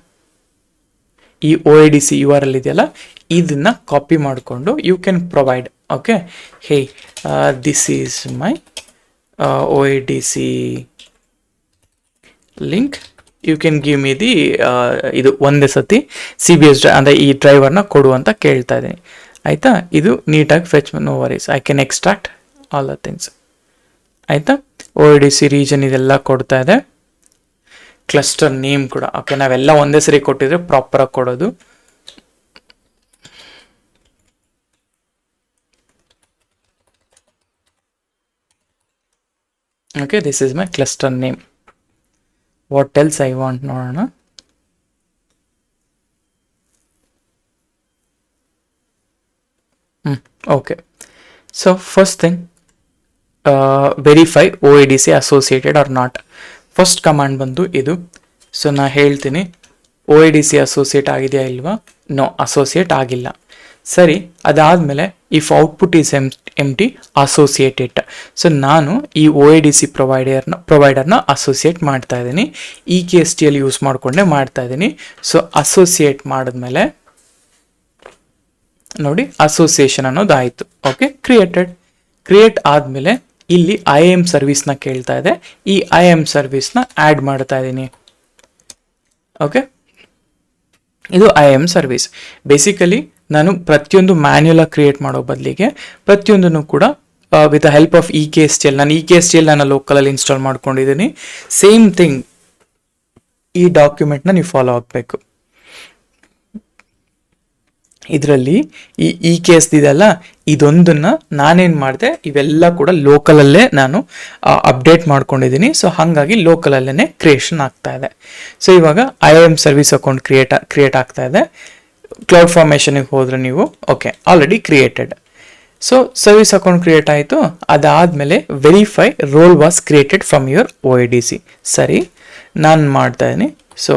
ಈ OIDC URL ಇದೆಯಲ್ಲ, ಇದನ್ನು ಕಾಪಿ ಮಾಡಿಕೊಂಡು you can provide. Hey this is my OIDC link, you can give me the ಇದು ಒಂದೇ ಸತಿ CBS ಅಂದರೆ ಈ ಡ್ರೈವರ್ನ ಕೊಡು ಅಂತ ಕೇಳ್ತಾ ಇದ್ದೀನಿ, ಆಯಿತಾ? ಇದು ನೀಟಾಗಿ fetch, no worries, I can extract all the things, ಆಯಿತಾ? OIDC ರೀಜನ್ ಇದೆಲ್ಲ ಕೊಡ್ತಾ ಇದೆ, ಕ್ಲಸ್ಟರ್ ನೇಮ್ ಕೂಡ. ನಾವೆಲ್ಲ ಒಂದೇ ಸರಿ ಕೊಟ್ಟಿದ್ರೆ ಪ್ರಾಪರಾಗಿ ಕೊಡೋದು. This is my cluster name. What else I want ನೋಡೋಣ. So first thing, verify OIDC associated or not. First command ಬಂದು ಇದು. ಸೊ ನಾ ಹೇಳ್ತೀನಿ, OIDC ಅಸೋಸಿಯೇಟ್ ಆಗಿದೆಯಾ ಇಲ್ವಾ? ನೋ, ಅಸೋಸಿಯೇಟ್ ಆಗಿಲ್ಲ. ಸರಿ, ಅದಾದಮೇಲೆ if output is empty associated. So ನಾನು ಈ OIDC ಪ್ರೊವೈಡರ್ನ ಅಸೋಸಿಯೇಟ್ ಮಾಡ್ತಾ ಇದ್ದೀನಿ, EKSTL ಯೂಸ್ ಮಾಡಿಕೊಂಡೇ ಮಾಡ್ತಾ ಇದ್ದೀನಿ. ಸೊ ಅಸೋಸಿಯೇಟ್ ಮಾಡಿದ್ಮೇಲೆ ನೋಡಿ, ಅಸೋಸಿಯೇಷನ್ ಅನ್ನೋದಾಯಿತು. ಕ್ರಿಯೇಟ್ ಆದಮೇಲೆ ಇಲ್ಲಿ IAM ಸರ್ವಿಸ್ನ ಕೇಳ್ತಾ ಇದೆ, ಈ IAM ಸರ್ವಿಸ್ನ ಆ್ಯಡ್ ಮಾಡ್ತಾ ಇದ್ದೀನಿ. ಇದು IAM ಸರ್ವಿಸ್. ಬೇಸಿಕಲಿ ನಾನು ಪ್ರತಿಯೊಂದು ಮ್ಯಾನ್ಯುಯಲಾಗಿ ಕ್ರಿಯೇಟ್ ಮಾಡೋ ಬದಲಿಗೆ ಪ್ರತಿಯೊಂದನ್ನು ಕೂಡ with the help of EKSTL, ನಾನು EKSTL ನಾನು ಲೋಕಲಲ್ಲಿ ಇನ್ಸ್ಟಾಲ್ ಮಾಡ್ಕೊಂಡಿದ್ದೀನಿ. ಸೇಮ್ ಥಿಂಗ್ ಈ ಡಾಕ್ಯುಮೆಂಟ್ನ ನೀವು ಫಾಲೋ ಆಗಬೇಕು. ಇದರಲ್ಲಿ ಈ EKS ಇದೆಲ್ಲ, ಇದೊಂದನ್ನು ನಾನೇನು ಮಾಡಿದೆ, ಇವೆಲ್ಲ ಕೂಡ ಲೋಕಲಲ್ಲೇ ನಾನು ಅಪ್ಡೇಟ್ ಮಾಡ್ಕೊಂಡಿದ್ದೀನಿ. ಸೊ ಹಾಗಾಗಿ ಲೋಕಲಲ್ಲೇ ಕ್ರಿಯೇಷನ್ ಆಗ್ತಾ ಇದೆ. ಸೊ ಇವಾಗ IAM ಸರ್ವಿಸ್ ಅಕೌಂಟ್ ಕ್ರಿಯೇಟ್ ಆಗ್ತಾ ಇದೆ. ಕ್ಲೌಡ್ ಫಾರ್ಮೇಷನ್ಗೆ ಹೋದರೆ ನೀವು already created. So service account create ಆಯಿತು. ಅದಾದಮೇಲೆ verify role was created from your OIDC. ಸರಿ, ನಾನು ಮಾಡ್ತಾ ಇದ್ದೀನಿ. ಸೊ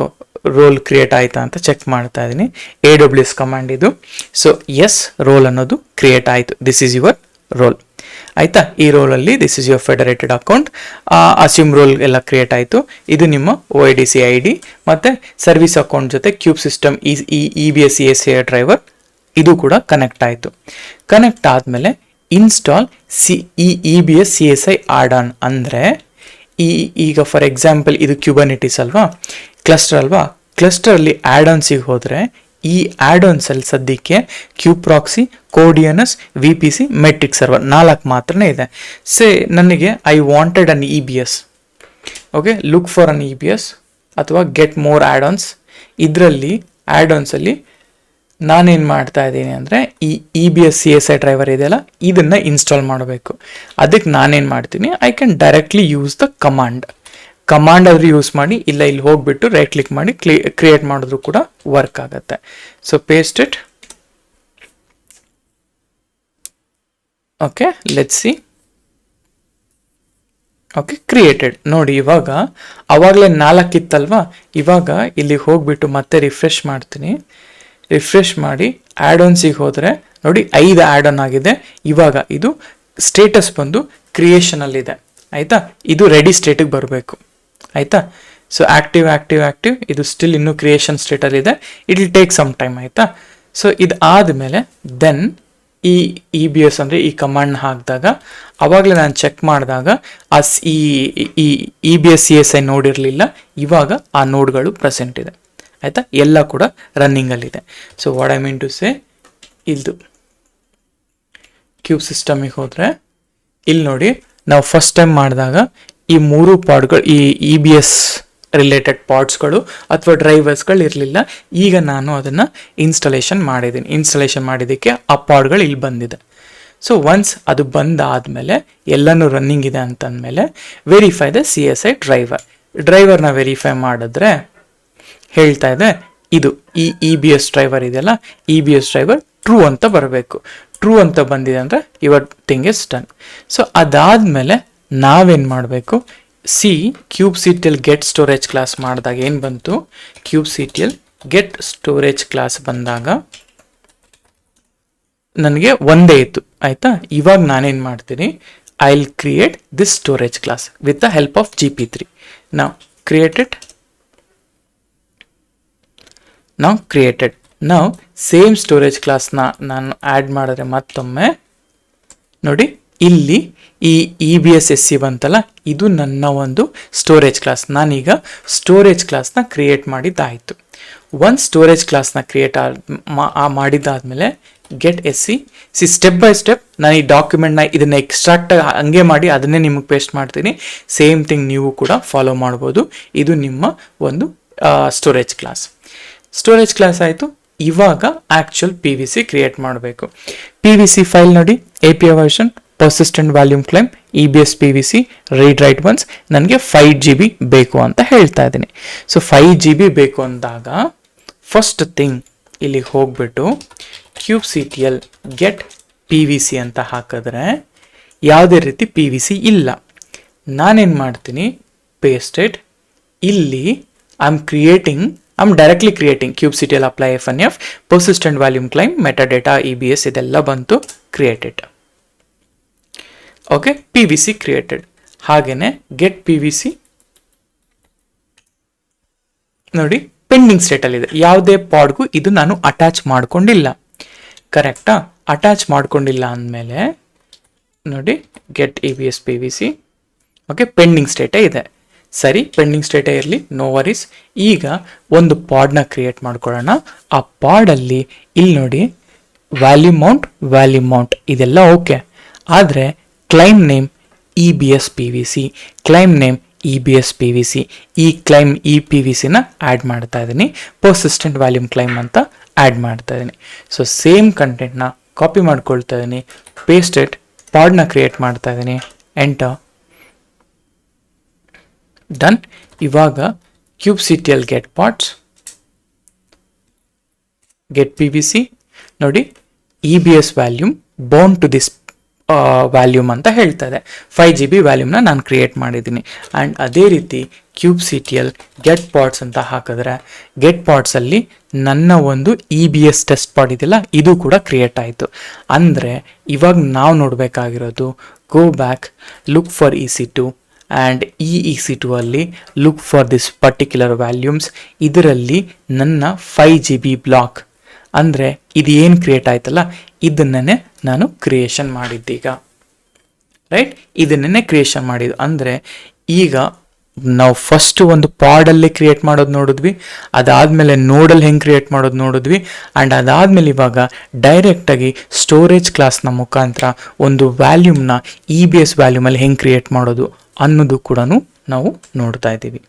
ರೋಲ್ ಕ್ರಿಯೇಟ್ ಆಯಿತಾ ಅಂತ ಚೆಕ್ ಮಾಡ್ತಾ ಇದ್ದೀನಿ. AWS ಕಮಾಂಡ್ ಇದು. ಸೊ ಎಸ್, ರೋಲ್ ಅನ್ನೋದು ಕ್ರಿಯೇಟ್ ಆಯಿತು. ದಿಸ್ ಈಸ್ ಯುವರ್ ರೋಲ್, ಆಯಿತಾ? ಈ ರೋಲಲ್ಲಿ this is your federated account. Assume role ಎಲ್ಲ ಕ್ರಿಯೇಟ್ ಆಯಿತು. ಇದು ನಿಮ್ಮ OIDC ID ಮತ್ತು ಸರ್ವಿಸ್ ಅಕೌಂಟ್ ಜೊತೆ kube system EBS ESI driver ಇದು ಕೂಡ ಕನೆಕ್ಟ್ ಆಯಿತು. ಕನೆಕ್ಟ್ ಆದಮೇಲೆ install EBS CSI add on ಅಂದರೆ ಈಗ ಫಾರ್ ಎಕ್ಸಾಂಪಲ್ ಇದು ಕ್ಯೂಬರ್ನೆಟಿಸ್ ಅಲ್ವಾ, ಕ್ಲಸ್ಟರ್ ಅಲ್ವಾ, ಕ್ಲಸ್ಟರಲ್ಲಿ ಆ್ಯಡ್ ಆನ್ಸಿಗೆ ಹೋದರೆ ಈ ಆ್ಯಡ್ ಆನ್ಸಲ್ಲಿ ಸದ್ಯಕ್ಕೆ kube proxy, CoreDNS, VPC, metric server 4 ಮಾತ್ರನೇ ಇದೆ. ನನಗೆ I wanted an EBS. Look for an EBS ಅಥವಾ ಗೆಟ್ ಮೋರ್ ಆ್ಯಡ್ ಆನ್ಸ್. ಇದರಲ್ಲಿ ಆ್ಯಡ್ ಆನ್ಸಲ್ಲಿ ನಾನೇನು ಮಾಡ್ತಾ ಇದ್ದೀನಿ ಅಂದರೆ ಈ EBS CSI ಡ್ರೈವರ್ ಇದೆಯಲ್ಲ, ಇದನ್ನು ಇನ್ಸ್ಟಾಲ್ ಮಾಡಬೇಕು. ಅದಕ್ಕೆ ನಾನೇನು ಮಾಡ್ತೀನಿ, I can directly use the command ಆದರೂ ಯೂಸ್ ಮಾಡಿ, ಇಲ್ಲ ಇಲ್ಲಿ ಹೋಗ್ಬಿಟ್ಟು ರೈಟ್ ಕ್ಲಿಕ್ ಮಾಡಿ ಕ್ರಿಯೇಟ್ ಮಾಡಿದ್ರು ಕೂಡ ವರ್ಕ್ ಆಗುತ್ತೆ. So paste it. Let's see. Created ನೋಡಿ. ಇವಾಗ ಅವಾಗಲೇ 4 ಇತ್ತಲ್ವಾ, ಇವಾಗ ಇಲ್ಲಿಗೆ ಹೋಗ್ಬಿಟ್ಟು ಮತ್ತೆ ರಿಫ್ರೆಶ್ ಮಾಡ್ತೀನಿ. ರಿಫ್ರೆಶ್ ಮಾಡಿ ಆ್ಯಡ್ ಆನ್ಸಿಗೆ ಹೋದರೆ ನೋಡಿ 5 ಆ್ಯಡ್ ಆನ್ ಆಗಿದೆ. ಇವಾಗ ಇದು ಸ್ಟೇಟಸ್ ಬಂದು ಕ್ರಿಯೇಷನಲ್ಲಿದೆ ಆಯಿತಾ. ಇದು ರೆಡಿ ಸ್ಟೇಟಿಗೆ ಬರಬೇಕು ಆಯಿತಾ. ಸೊ ಆ್ಯಕ್ಟಿವ್ ಇದು ಸ್ಟಿಲ್ ಇನ್ನೂ ಕ್ರಿಯೇಷನ್ ಸ್ಟೇಟಲ್ಲಿದೆ. It will take some time ಆಯಿತಾ. ಸೊ ಇದು ಆದಮೇಲೆ ದೆನ್ ಈ EBS ಅಂದರೆ ಈ ಕಮಾಂಡ್ನ ಹಾಕಿದಾಗ ಆವಾಗಲೇ ನಾನು ಚೆಕ್ ಮಾಡಿದಾಗ ಈ EBS CSI ನೋಡಿರಲಿಲ್ಲ. ಇವಾಗ ಆ ನೋಡ್ಗಳು ಪ್ರೆಸೆಂಟ್ ಇದೆ ಆಯಿತಾ, ಎಲ್ಲ ಕೂಡ ರನ್ನಿಂಗಲ್ಲಿದೆ. So what I mean to say, ಇದು ಕ್ಯೂಬ್ ಸಿಸ್ಟಮಿಗೆ ಹೋದರೆ ಇಲ್ಲಿ ನೋಡಿ, ನಾವು ಫಸ್ಟ್ ಟೈಮ್ ಮಾಡಿದಾಗ ಈ 3 ಪಾಡ್ಗಳು, ಈ EBS ರಿಲೇಟೆಡ್ ಪಾರ್ಟ್ಸ್ಗಳು ಅಥವಾ ಡ್ರೈವರ್ಸ್ಗಳು ಇರಲಿಲ್ಲ. ಈಗ ನಾನು ಅದನ್ನು ಇನ್ಸ್ಟಾಲೇಷನ್ ಮಾಡಿದ್ದೀನಿ. ಇನ್ಸ್ಟಾಲೇಷನ್ ಮಾಡಿದ್ದಕ್ಕೆ ಆ ಪಾಡ್ಗಳು ಇಲ್ಲಿ ಬಂದಿದೆ. ಸೊ ಒನ್ಸ್ ಅದು ಬಂದಾದಮೇಲೆ ಎಲ್ಲನೂ ರನ್ನಿಂಗ್ ಇದೆ ಅಂತಂದಮೇಲೆ ವೆರಿಫೈ ದ CSI ಡ್ರೈವರ್ನ ವೆರಿಫೈ ಮಾಡಿದ್ರೆ ಹೇಳ್ತಾ ಇದೆ ಇದು ಈ EBS ಡ್ರೈವರ್ ಇದೆಯಲ್ಲ, EBS ಡ್ರೈವರ್ ಟ್ರೂ ಅಂತ ಬರಬೇಕು. ಟ್ರೂ ಅಂತ ಬಂದಿದೆ ಅಂದರೆ your thing is done. So ಅದಾದಮೇಲೆ ನಾವೇನು ಮಾಡಬೇಕು, ಕ್ಯೂಬ್ಸಿಟಿಎಲ್ ಗೆಟ್ ಸ್ಟೋರೇಜ್ ಕ್ಲಾಸ್ ಮಾಡಿದಾಗ ಏನು ಬಂತು, ಕ್ಯೂಬ್ಸಿಟಿಎಲ್ ಗೆಟ್ ಸ್ಟೋರೇಜ್ ಕ್ಲಾಸ್ ಬಂದಾಗ ನನಗೆ ಒಂದೇ ಇತ್ತು ಆಯಿತಾ. ಇವಾಗ ನಾನೇನು ಮಾಡ್ತೀನಿ, I will create this storage class with the help of GP3. ನಾವು ಕ್ರಿಯೇಟೆಡ್ ನಾವು ಸೇಮ್ ಸ್ಟೋರೇಜ್ ಕ್ಲಾಸ್ನ ನಾನು ಆ್ಯಡ್ ಮಾಡಿದ್ರೆ ಮತ್ತೊಮ್ಮೆ ನೋಡಿ ಇಲ್ಲಿ ಈ EBS SC ಬಂತಲ್ಲ, ಇದು ನನ್ನ ಒಂದು ಸ್ಟೋರೇಜ್ ಕ್ಲಾಸ್. ನಾನೀಗ ಸ್ಟೋರೇಜ್ ಕ್ಲಾಸ್ನ ಕ್ರಿಯೇಟ್ ಮಾಡಿದ್ದಾಯಿತು. ಒಂದು ಸ್ಟೋರೇಜ್ ಕ್ಲಾಸ್ನ ಕ್ರಿಯೇಟ್ ಮಾಡಿದ್ದಾದಮೇಲೆ get SC step by step ನಾನು ಈ ಡಾಕ್ಯುಮೆಂಟ್ನ ಇದನ್ನು ಎಕ್ಸ್ಟ್ರಾಕ್ಟ್ ಹಂಗೆ ಮಾಡಿ ಅದನ್ನೇ ನಿಮಗೆ ಪೇಸ್ಟ್ ಮಾಡ್ತೀನಿ. ಸೇಮ್ ಥಿಂಗ್ ನೀವು ಕೂಡ ಫಾಲೋ ಮಾಡ್ಬೋದು. ಇದು ನಿಮ್ಮ ಒಂದು ಸ್ಟೋರೇಜ್ ಕ್ಲಾಸ್ ಆಯಿತು. ಇವಾಗ ಆ್ಯಕ್ಚುಯಲ್ PVC ಕ್ರಿಯೇಟ್ ಮಾಡಬೇಕು. PVC ಫೈಲ್ ನೋಡಿ, API version, persistent volume claim, EBS PVC read write once. ನನಗೆ 5 GB ಬೇಕು ಅಂತ ಹೇಳ್ತಾ ಇದ್ದೀನಿ. ಸೊ 5 GB ಬೇಕು ಅಂದಾಗ ಫಸ್ಟ್ ಥಿಂಗ್ ಇಲ್ಲಿಗೆ ಹೋಗ್ಬಿಟ್ಟು ಕ್ಯೂಬ್ಸಿಟಿಎಲ್ ಗೆಟ್ PVC ಅಂತ ಹಾಕಿದ್ರೆ ಯಾವುದೇ ರೀತಿ PVC ಇಲ್ಲ. ನಾನೇನು ಮಾಡ್ತೀನಿ, ಪೇಸ್ಟೆಡ್ ಇಲ್ಲಿ I'm directly creating kubectl apply FNF persistent volume claim metadata EBS ಇದೆಲ್ಲ ಬಂತು created. Okay, PVC created. ಹಾಗೇನೆ get PVC ನೋಡಿ ಪೆಂಡಿಂಗ್ ಸ್ಟೇಟಲ್ಲಿದೆ. ಯಾವುದೇ ಪಾಡ್ಗೂ ಇದು ನಾನು ಅಟ್ಯಾಚ್ ಮಾಡ್ಕೊಂಡಿಲ್ಲ. ಕರೆಕ್ಟಾ? ಅಟ್ಯಾಚ್ ಮಾಡ್ಕೊಂಡಿಲ್ಲ ಅಂದಮೇಲೆ ನೋಡಿ get EBS PVC. Okay, pending ಸ್ಟೇಟೇ ಇದೆ. ಸರಿ, ಪೆಂಡಿಂಗ್ ಸ್ಟೇಟೇ ಇರಲಿ, ನೋ ವರೀಸ್. ಈಗ ಒಂದು ಪಾಡ್ನ ಕ್ರಿಯೇಟ್ ಮಾಡ್ಕೊಳ್ಳೋಣ. ಆ ಪಾಡಲ್ಲಿ ಇಲ್ಲಿ ನೋಡಿ ವ್ಯಾಲ್ಯೂಮ್ ಮೌಂಟ್ ಇದೆಲ್ಲ ಓಕೆ. ಆದರೆ claim name EBS PVC, claim name EBS PVC, ಈ ಕ್ಲೈಮ್ PVCನ ಆ್ಯಡ್ ಮಾಡ್ತಾ ಇದ್ದೀನಿ. ಪರ್ಸಿಸ್ಟೆಂಟ್ ವ್ಯಾಲ್ಯೂಮ್ ಕ್ಲೈಮ್ ಅಂತ ಆ್ಯಡ್ ಮಾಡ್ತಾ ಇದ್ದೀನಿ. ಸೊ ಸೇಮ್ ಕಂಟೆಂಟ್ನ ಕಾಪಿ ಮಾಡ್ಕೊಳ್ತಾ ಇದ್ದೀನಿ, ಪೇಸ್ಟೆಡ್, ಪಾಡ್ನ ಕ್ರಿಯೇಟ್ ಮಾಡ್ತಾ ಇದ್ದೀನಿ, ಎಂಟರ್, ಡನ್. ಇವಾಗ kubectl get parts, get PVC ನೋಡಿ EBS volume bound to this volume ಅಂತ ಹೇಳ್ತಾ ಇದೆ. 5 GB ವ್ಯಾಲ್ಯೂಮ್ನ ನಾನು ಕ್ರಿಯೇಟ್ ಮಾಡಿದ್ದೀನಿ. ಆ್ಯಂಡ್ ಅದೇ ರೀತಿ ಕ್ಯೂಬ್ಸಿಟಿಎಲ್ ಗೆಟ್ ಪಾರ್ಟ್ಸ್ ಅಂತ ಹಾಕಿದ್ರೆ ಗೆಟ್ ಪಾರ್ಟ್ಸಲ್ಲಿ ನನ್ನ ಒಂದು EBS ಟೆಸ್ಟ್ ಪಾಡ್ ಇದೆಯಲ್ಲ, ಇದು ಕೂಡ ಕ್ರಿಯೇಟ್ ಆಯಿತು. ಅಂದರೆ ಇವಾಗ ನಾವು ನೋಡಬೇಕಾಗಿರೋದು go back, look for EC2 and EC2 ಅಲ್ಲಿ look for this particular volumes. ಇದರಲ್ಲಿ ನನ್ನ 5 GB ಬ್ಲಾಕ್ ಅಂದರೆ ಇದು ಏನು ಕ್ರಿಯೇಟ್ ಆಯ್ತಲ್ಲ, ಇದನ್ನೇ ನಾನು ಕ್ರಿಯೇಷನ್ ಮಾಡಿದ್ದೀಗ. ರೈಟ್, ಇದನ್ನೇ ಕ್ರಿಯೇಷನ್ ಮಾಡಿದ್ದು. ಅಂದರೆ ಈಗ ನಾವು ಫಸ್ಟ್ ಒಂದು ಪಾಡಲ್ಲಿ ಕ್ರಿಯೇಟ್ ಮಾಡೋದು ನೋಡಿದ್ವಿ, ಅದಾದಮೇಲೆ ನೋಡಲ್ಲಿ ಹೆಂಗೆ ಕ್ರಿಯೇಟ್ ಮಾಡೋದು ನೋಡಿದ್ವಿ, ಆ್ಯಂಡ್ ಅದಾದಮೇಲೆ ಇವಾಗ ಡೈರೆಕ್ಟಾಗಿ ಸ್ಟೋರೇಜ್ ಕ್ಲಾಸ್ನ ಮುಖಾಂತರ ಒಂದು ವ್ಯಾಲ್ಯೂಮ್ನ EBS ವ್ಯಾಲ್ಯೂಮಲ್ಲಿ ಹೆಂಗೆ ಕ್ರಿಯೇಟ್ ಮಾಡೋದು ಅನ್ನೋದು ಕೂಡ ನಾವು ನೋಡ್ತಾ ಇದ್ದೀವಿ.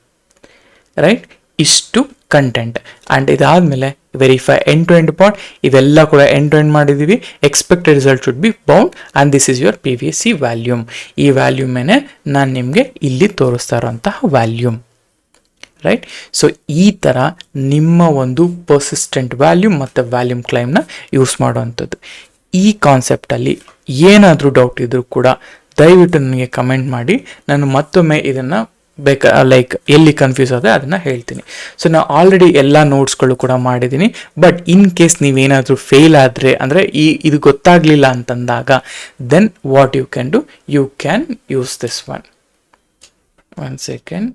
ರೈಟ್, ಇಷ್ಟು ಕಂಟೆಂಟ್. ಆ್ಯಂಡ್ ಇದಾದಮೇಲೆ verify end to end part, ಇವೆಲ್ಲ ಕೂಡ ಎಂಡ್ ಟು ಎಂಡ್ ಮಾಡಿದ್ದೀವಿ. Expected result should be bound and this is your PVC volume. ಈ ವ್ಯಾಲ್ಯೂಮೇನೆ ನಾನು ನಿಮಗೆ ಇಲ್ಲಿ ತೋರಿಸ್ತಾ ಇರೋಂತಹ ವ್ಯಾಲ್ಯೂಮ್. ರೈಟ್, ಸೊ ಈ ಥರ ನಿಮ್ಮ ಒಂದು ಪರ್ಸಿಸ್ಟೆಂಟ್ ವ್ಯಾಲ್ಯೂಮ್ ಮತ್ತು ವ್ಯಾಲ್ಯೂಮ್ ಕ್ಲೈಮ್ನ ಯೂಸ್ ಮಾಡುವಂಥದ್ದು. ಈ ಕಾನ್ಸೆಪ್ಟಲ್ಲಿ ಏನಾದರೂ ಡೌಟ್ ಇದ್ದರೂ ಕೂಡ ದಯವಿಟ್ಟು ನನಗೆ ಕಮೆಂಟ್ ಮಾಡಿ, ನಾನು ಮತ್ತೊಮ್ಮೆ ಇದನ್ನು ಲೈಕ್ ಎಲ್ಲಿ ಕನ್ಫ್ಯೂಸ್ ಆದರೆ ಅದನ್ನು ಹೇಳ್ತೀನಿ. ಸೊ ನಾನು ಆಲ್ರೆಡಿ ಎಲ್ಲ ನೋಟ್ಸ್ಗಳು ಕೂಡ ಮಾಡಿದ್ದೀನಿ. ಬಟ್ ಇನ್ ಕೇಸ್ ನೀವೇನಾದರೂ ಫೇಲ್ ಆದರೆ, ಅಂದರೆ ಇದು ಗೊತ್ತಾಗಲಿಲ್ಲ ಅಂತಂದಾಗ, then what you can do, you can use this one second.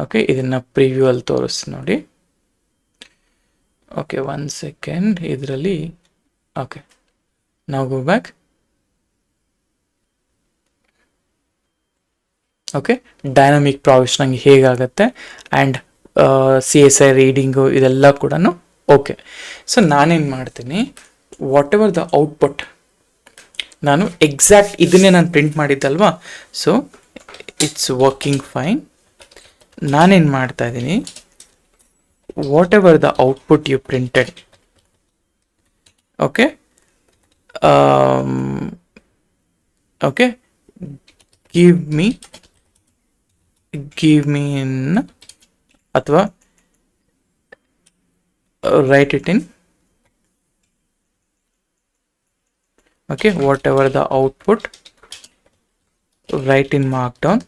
Okay, ಇದನ್ನು ಪ್ರಿವ್ಯೂ ಅಲ್ಲಿ ತೋರಿಸ್ತೀನಿ ನೋಡಿ. Okay, one second. ಇದರಲ್ಲಿ ಓಕೆ, ನಾವು go back. Okay, dynamic provisioning ಹೇಗಾಗುತ್ತೆ ಆ್ಯಂಡ್ CSI ರೀಡಿಂಗು ಇದೆಲ್ಲ ಕೂಡ ಓಕೆ. ಸೊ ನಾನೇನು ಮಾಡ್ತೀನಿ, ವಾಟ್ ಎವರ್ ದ ಔಟ್ಪುಟ್, ನಾನು ಎಕ್ಸಾಕ್ಟ್ ಇದನ್ನೇ ನಾನು ಪ್ರಿಂಟ್ ಮಾಡಿದ್ದಲ್ವಾ, ಸೊ ಇಟ್ಸ್ ವರ್ಕಿಂಗ್ ಫೈನ್. ನಾನೇನು ಮಾಡ್ತಾ ಇದ್ದೀನಿ, what ever the output you printed, okay okay, give me in ಅಥವಾ write it in, okay, whatever the output, write in markdown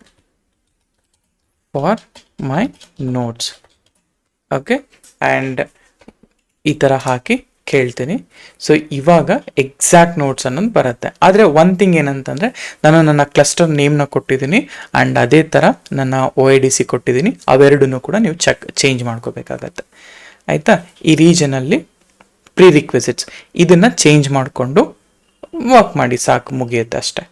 for my notes. Okay, and ಈ ಥರ ಹಾಕಿ ಕೇಳ್ತೀನಿ. So ಇವಾಗ exact notes ಅನ್ನೋದು ಬರುತ್ತೆ. ಆದರೆ ಒನ್ ಥಿಂಗ್ ಏನಂತಂದರೆ, ನಾನು ನನ್ನ ಕ್ಲಸ್ಟರ್ ನೇಮ್ನ ಕೊಟ್ಟಿದ್ದೀನಿ ಆ್ಯಂಡ್ ಅದೇ ಥರ ನನ್ನ OIDC ಕೊಟ್ಟಿದ್ದೀನಿ. ಅವೆರಡನ್ನೂ ಕೂಡ ನೀವು ಚೇಂಜ್ ಮಾಡ್ಕೋಬೇಕಾಗತ್ತೆ. ಆಯಿತಾ? ಈ ರೀಜನಲ್ಲಿ ಪ್ರೀ ರಿಕ್ವಿಸಿಟ್ಸ್ ಇದನ್ನು ಚೇಂಜ್ ಮಾಡಿಕೊಂಡು ವರ್ಕ್ ಮಾಡಿ, ಸಾಕು, ಮುಗಿಯುತ್ತೆ ಅಷ್ಟೆ.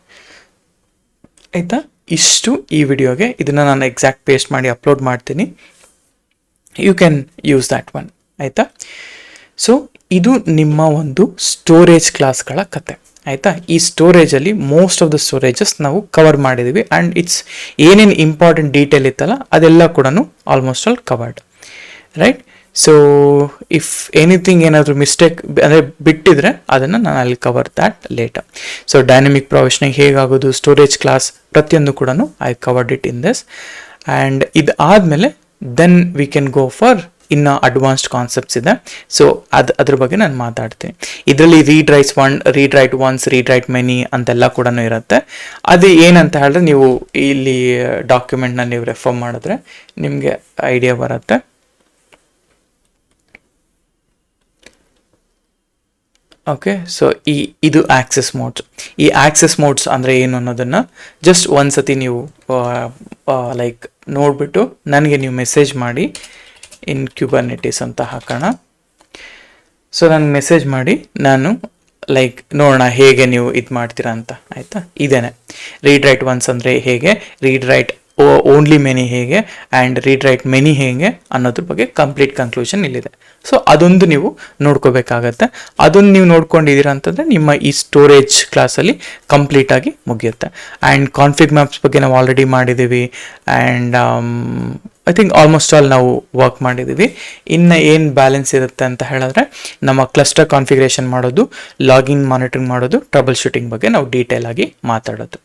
ಆಯಿತಾ? ಇಷ್ಟು ಈ ವಿಡಿಯೋಗೆ. ಇದನ್ನು ನಾನು ಎಕ್ಸಾಕ್ಟ್ ಪೇಸ್ಟ್ ಮಾಡಿ ಅಪ್ಲೋಡ್ ಮಾಡ್ತೀನಿ. You can use that one. ಆಯಿತಾ? ಸೊ ಇದು ನಿಮ್ಮ ಒಂದು ಸ್ಟೋರೇಜ್ ಕ್ಲಾಸ್ಗಳ ಕತೆ. ಆಯಿತಾ? ಈ ಸ್ಟೋರೇಜಲ್ಲಿ ಮೋಸ್ಟ್ ಆಫ್ ದ ಸ್ಟೋರೇಜಸ್ ನಾವು ಕವರ್ ಮಾಡಿದ್ದೀವಿ ಆ್ಯಂಡ್ ಇಟ್ಸ್ ಏನೇನು ಇಂಪಾರ್ಟೆಂಟ್ ಡೀಟೇಲ್ ಇತ್ತಲ್ಲ ಅದೆಲ್ಲ ಕೂಡ almost all covered, right? So if anything ಏನಾದರೂ ಮಿಸ್ಟೇಕ್ ಅಂದರೆ ಬಿಟ್ಟಿದ್ರೆ ಅದನ್ನು ನಾನು ಅಲ್ಲಿ cover that later. So dynamic provisioning ಹೇಗಾಗೋದು, ಸ್ಟೋರೇಜ್ ಕ್ಲಾಸ್, ಪ್ರತಿಯೊಂದು ಕೂಡ I covered it in this. And ಇದು ಆದಮೇಲೆ then we can go for ಇನ್ನು ಅಡ್ವಾನ್ಸ್ಡ್ ಕಾನ್ಸೆಪ್ಟ್ಸ್ ಇದೆ. ಸೊ ಅದ್ರ ಬಗ್ಗೆ ನಾನು ಮಾತಾಡ್ತೀನಿ. ಇದರಲ್ಲಿ read write once, read write many ಅಂತೆಲ್ಲ ಕೂಡ ಇರುತ್ತೆ. ಅದು ಏನಂತ ಹೇಳಿದ್ರೆ, ನೀವು ಇಲ್ಲಿ ಡಾಕ್ಯುಮೆಂಟ್ನ ನೀವು ರೆಫರ್ ಮಾಡಿದ್ರೆ ನಿಮಗೆ ಐಡಿಯಾ ಬರುತ್ತೆ. ಓಕೆ, ಸೊ ಇದು ಆಕ್ಸೆಸ್ ಮೋಡ್ಸ್. ಈ ಆಕ್ಸೆಸ್ ಮೋಡ್ಸ್ ಅಂದರೆ ಏನು ಅನ್ನೋದನ್ನು ಜಸ್ಟ್ ಒಂದ್ಸತಿ ನೀವು ಲೈಕ್ ನೋಡಿಬಿಟ್ಟು ನನಗೆ ನೀವು ಮೆಸೇಜ್ ಮಾಡಿ. ಇನ್ ಕ್ಯೂಬರ್ನೆಟಿಸ್ ಅಂತ ಹಾಕೋಣ. ಸೊ ನನಗೆ ಮೆಸೇಜ್ ಮಾಡಿ, ನಾನು ಲೈಕ್ ನೋಡೋಣ ಹೇಗೆ ನೀವು ಇದು ಮಾಡ್ತೀರಾ ಅಂತ. ಆಯಿತಾ? ಇದೇನೆ ರೀಡ್ ರೈಟ್ ಒನ್ಸ್ ಅಂದರೆ ಹೇಗೆ, ರೀಡ್ ರೈಟ್ ಓನ್ಲಿ ಮೆನಿ ಹೇಗೆ, ಆ್ಯಂಡ್ ರೀಡ್ ರೈಟ್ ಮೆನಿ ಹೇಗೆ ಅನ್ನೋದ್ರ ಬಗ್ಗೆ ಕಂಪ್ಲೀಟ್ ಕನ್ಕ್ಲೂಷನ್ ಇಲ್ಲಿದೆ. ಸೊ ಅದೊಂದು ನೀವು ನೋಡ್ಕೋಬೇಕಾಗತ್ತೆ. ಅದೊಂದು ನೀವು ನೋಡ್ಕೊಂಡಿದ್ದೀರಾ ಅಂತಂದರೆ ನಿಮ್ಮ ಈ ಸ್ಟೋರೇಜ್ ಕ್ಲಾಸಲ್ಲಿ ಕಂಪ್ಲೀಟಾಗಿ ಮುಗಿಯುತ್ತೆ. ಆ್ಯಂಡ್ ಕಾನ್ಫಿಗ್ ಮ್ಯಾಪ್ಸ್ ಬಗ್ಗೆ ನಾವು ಆಲ್ರೆಡಿ ಮಾಡಿದ್ದೀವಿ and I think almost all ನಾವು ವರ್ಕ್ ಮಾಡಿದ್ದೀವಿ. ಇನ್ನು ಏನು ಬ್ಯಾಲೆನ್ಸ್ ಇರುತ್ತೆ ಅಂತ ಹೇಳಿದ್ರೆ, ನಮ್ಮ ಕ್ಲಸ್ಟರ್ ಕಾನ್ಫಿಗರೇಷನ್ ಮಾಡೋದು, ಲಾಗಿನ್ ಮಾನಿಟರಿಂಗ್ ಮಾಡೋದು, ಟ್ರಬಲ್ ಶೂಟಿಂಗ್ ಬಗ್ಗೆ ನಾವು ಡೀಟೇಲ್ ಆಗಿ ಮಾತಾಡೋದು,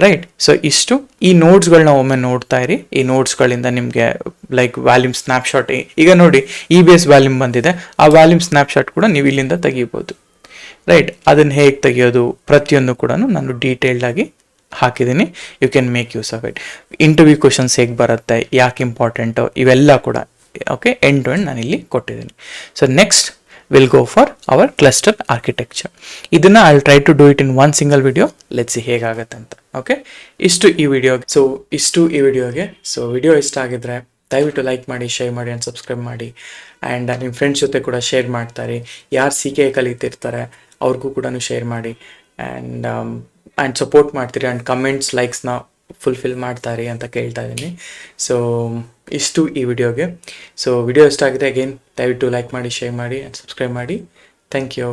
ರೈಟ್? ಸೊ ಇಷ್ಟು. ಈ ನೋಟ್ಸ್ಗಳನ್ನ ಒಮ್ಮೆ ನೋಡ್ತಾ ಇರಿ. ಈ ನೋಟ್ಸ್ಗಳಿಂದ ನಿಮಗೆ ಲೈಕ್ ವ್ಯಾಲ್ಯೂಮ್ ಸ್ನ್ಯಾಪ್ಶಾಟ್, ಈಗ ನೋಡಿ EBS ವ್ಯಾಲ್ಯೂಮ್ ಬಂದಿದೆ, ಆ ವ್ಯಾಲ್ಯೂಮ್ ಸ್ನ್ಯಾಪ್ಶಾಟ್ ಕೂಡ ನೀವು ಇಲ್ಲಿಂದ ತೆಗಿಬೋದು, ರೈಟ್? ಅದನ್ನು ಹೇಗೆ ತೆಗಿಯೋದು ಪ್ರತಿಯೊಂದು ಕೂಡ ನಾನು ಡೀಟೇಲ್ಡಾಗಿ ಹಾಕಿದ್ದೀನಿ. You can make use of it. Interview questions ಹೇಗೆ ಬರುತ್ತೆ, ಯಾಕೆ ಇಂಪಾರ್ಟೆಂಟು, ಇವೆಲ್ಲ ಕೂಡ ಓಕೆ ಎಂಡ್ ಟು ಎಂಡ್ ನಾನಿಲ್ಲಿ ಕೊಟ್ಟಿದ್ದೀನಿ. So next will go for our cluster architecture. ಇದನ್ನು I will try to do it in one single video. Let's see ಹೇಗಾಗತ್ತೆ ಅಂತ. ಓಕೆ, ಇಷ್ಟು ಈ ವಿಡಿಯೋಗೆ. ಸೊ ವಿಡಿಯೋ ಇಷ್ಟ ಆಗಿದ್ರೆ ದಯವಿಟ್ಟು ಲೈಕ್ ಮಾಡಿ, ಶೇರ್ ಮಾಡಿ ಆ್ಯಂಡ್ ಸಬ್ಸ್ಕ್ರೈಬ್ ಮಾಡಿ. ಆ್ಯಂಡ್ ನಿಮ್ಮ ಫ್ರೆಂಡ್ಸ್ ಜೊತೆ ಕೂಡ ಶೇರ್ ಮಾಡ್ತಾರೆ. ಯಾರು CK ಕಲಿತಿರ್ತಾರೆ ಅವ್ರಿಗೂ ಕೂಡ ಶೇರ್ ಮಾಡಿ ಆ್ಯಂಡ್ ಸಪೋರ್ಟ್ ಮಾಡ್ತೀರಿ ಆ್ಯಂಡ್ ಕಮೆಂಟ್ಸ್, ಲೈಕ್ಸ್ನ ಫುಲ್ಫಿಲ್ ಮಾಡ್ತಾರೆ ಅಂತ ಕೇಳ್ತಾ ಇದ್ದೀನಿ. ಸೊ ಇಷ್ಟು ಈ ವಿಡಿಯೋಗೆ. ಸೊ ವಿಡಿಯೋ ಇಷ್ಟ ಆಗಿದೆ, ಅಗೇನ್ ದಯವಿಟ್ಟು ಲೈಕ್ ಮಾಡಿ, ಶೇರ್ ಮಾಡಿ ಆ್ಯಂಡ್ ಸಬ್ಸ್ಕ್ರೈಬ್ ಮಾಡಿ. Thank you.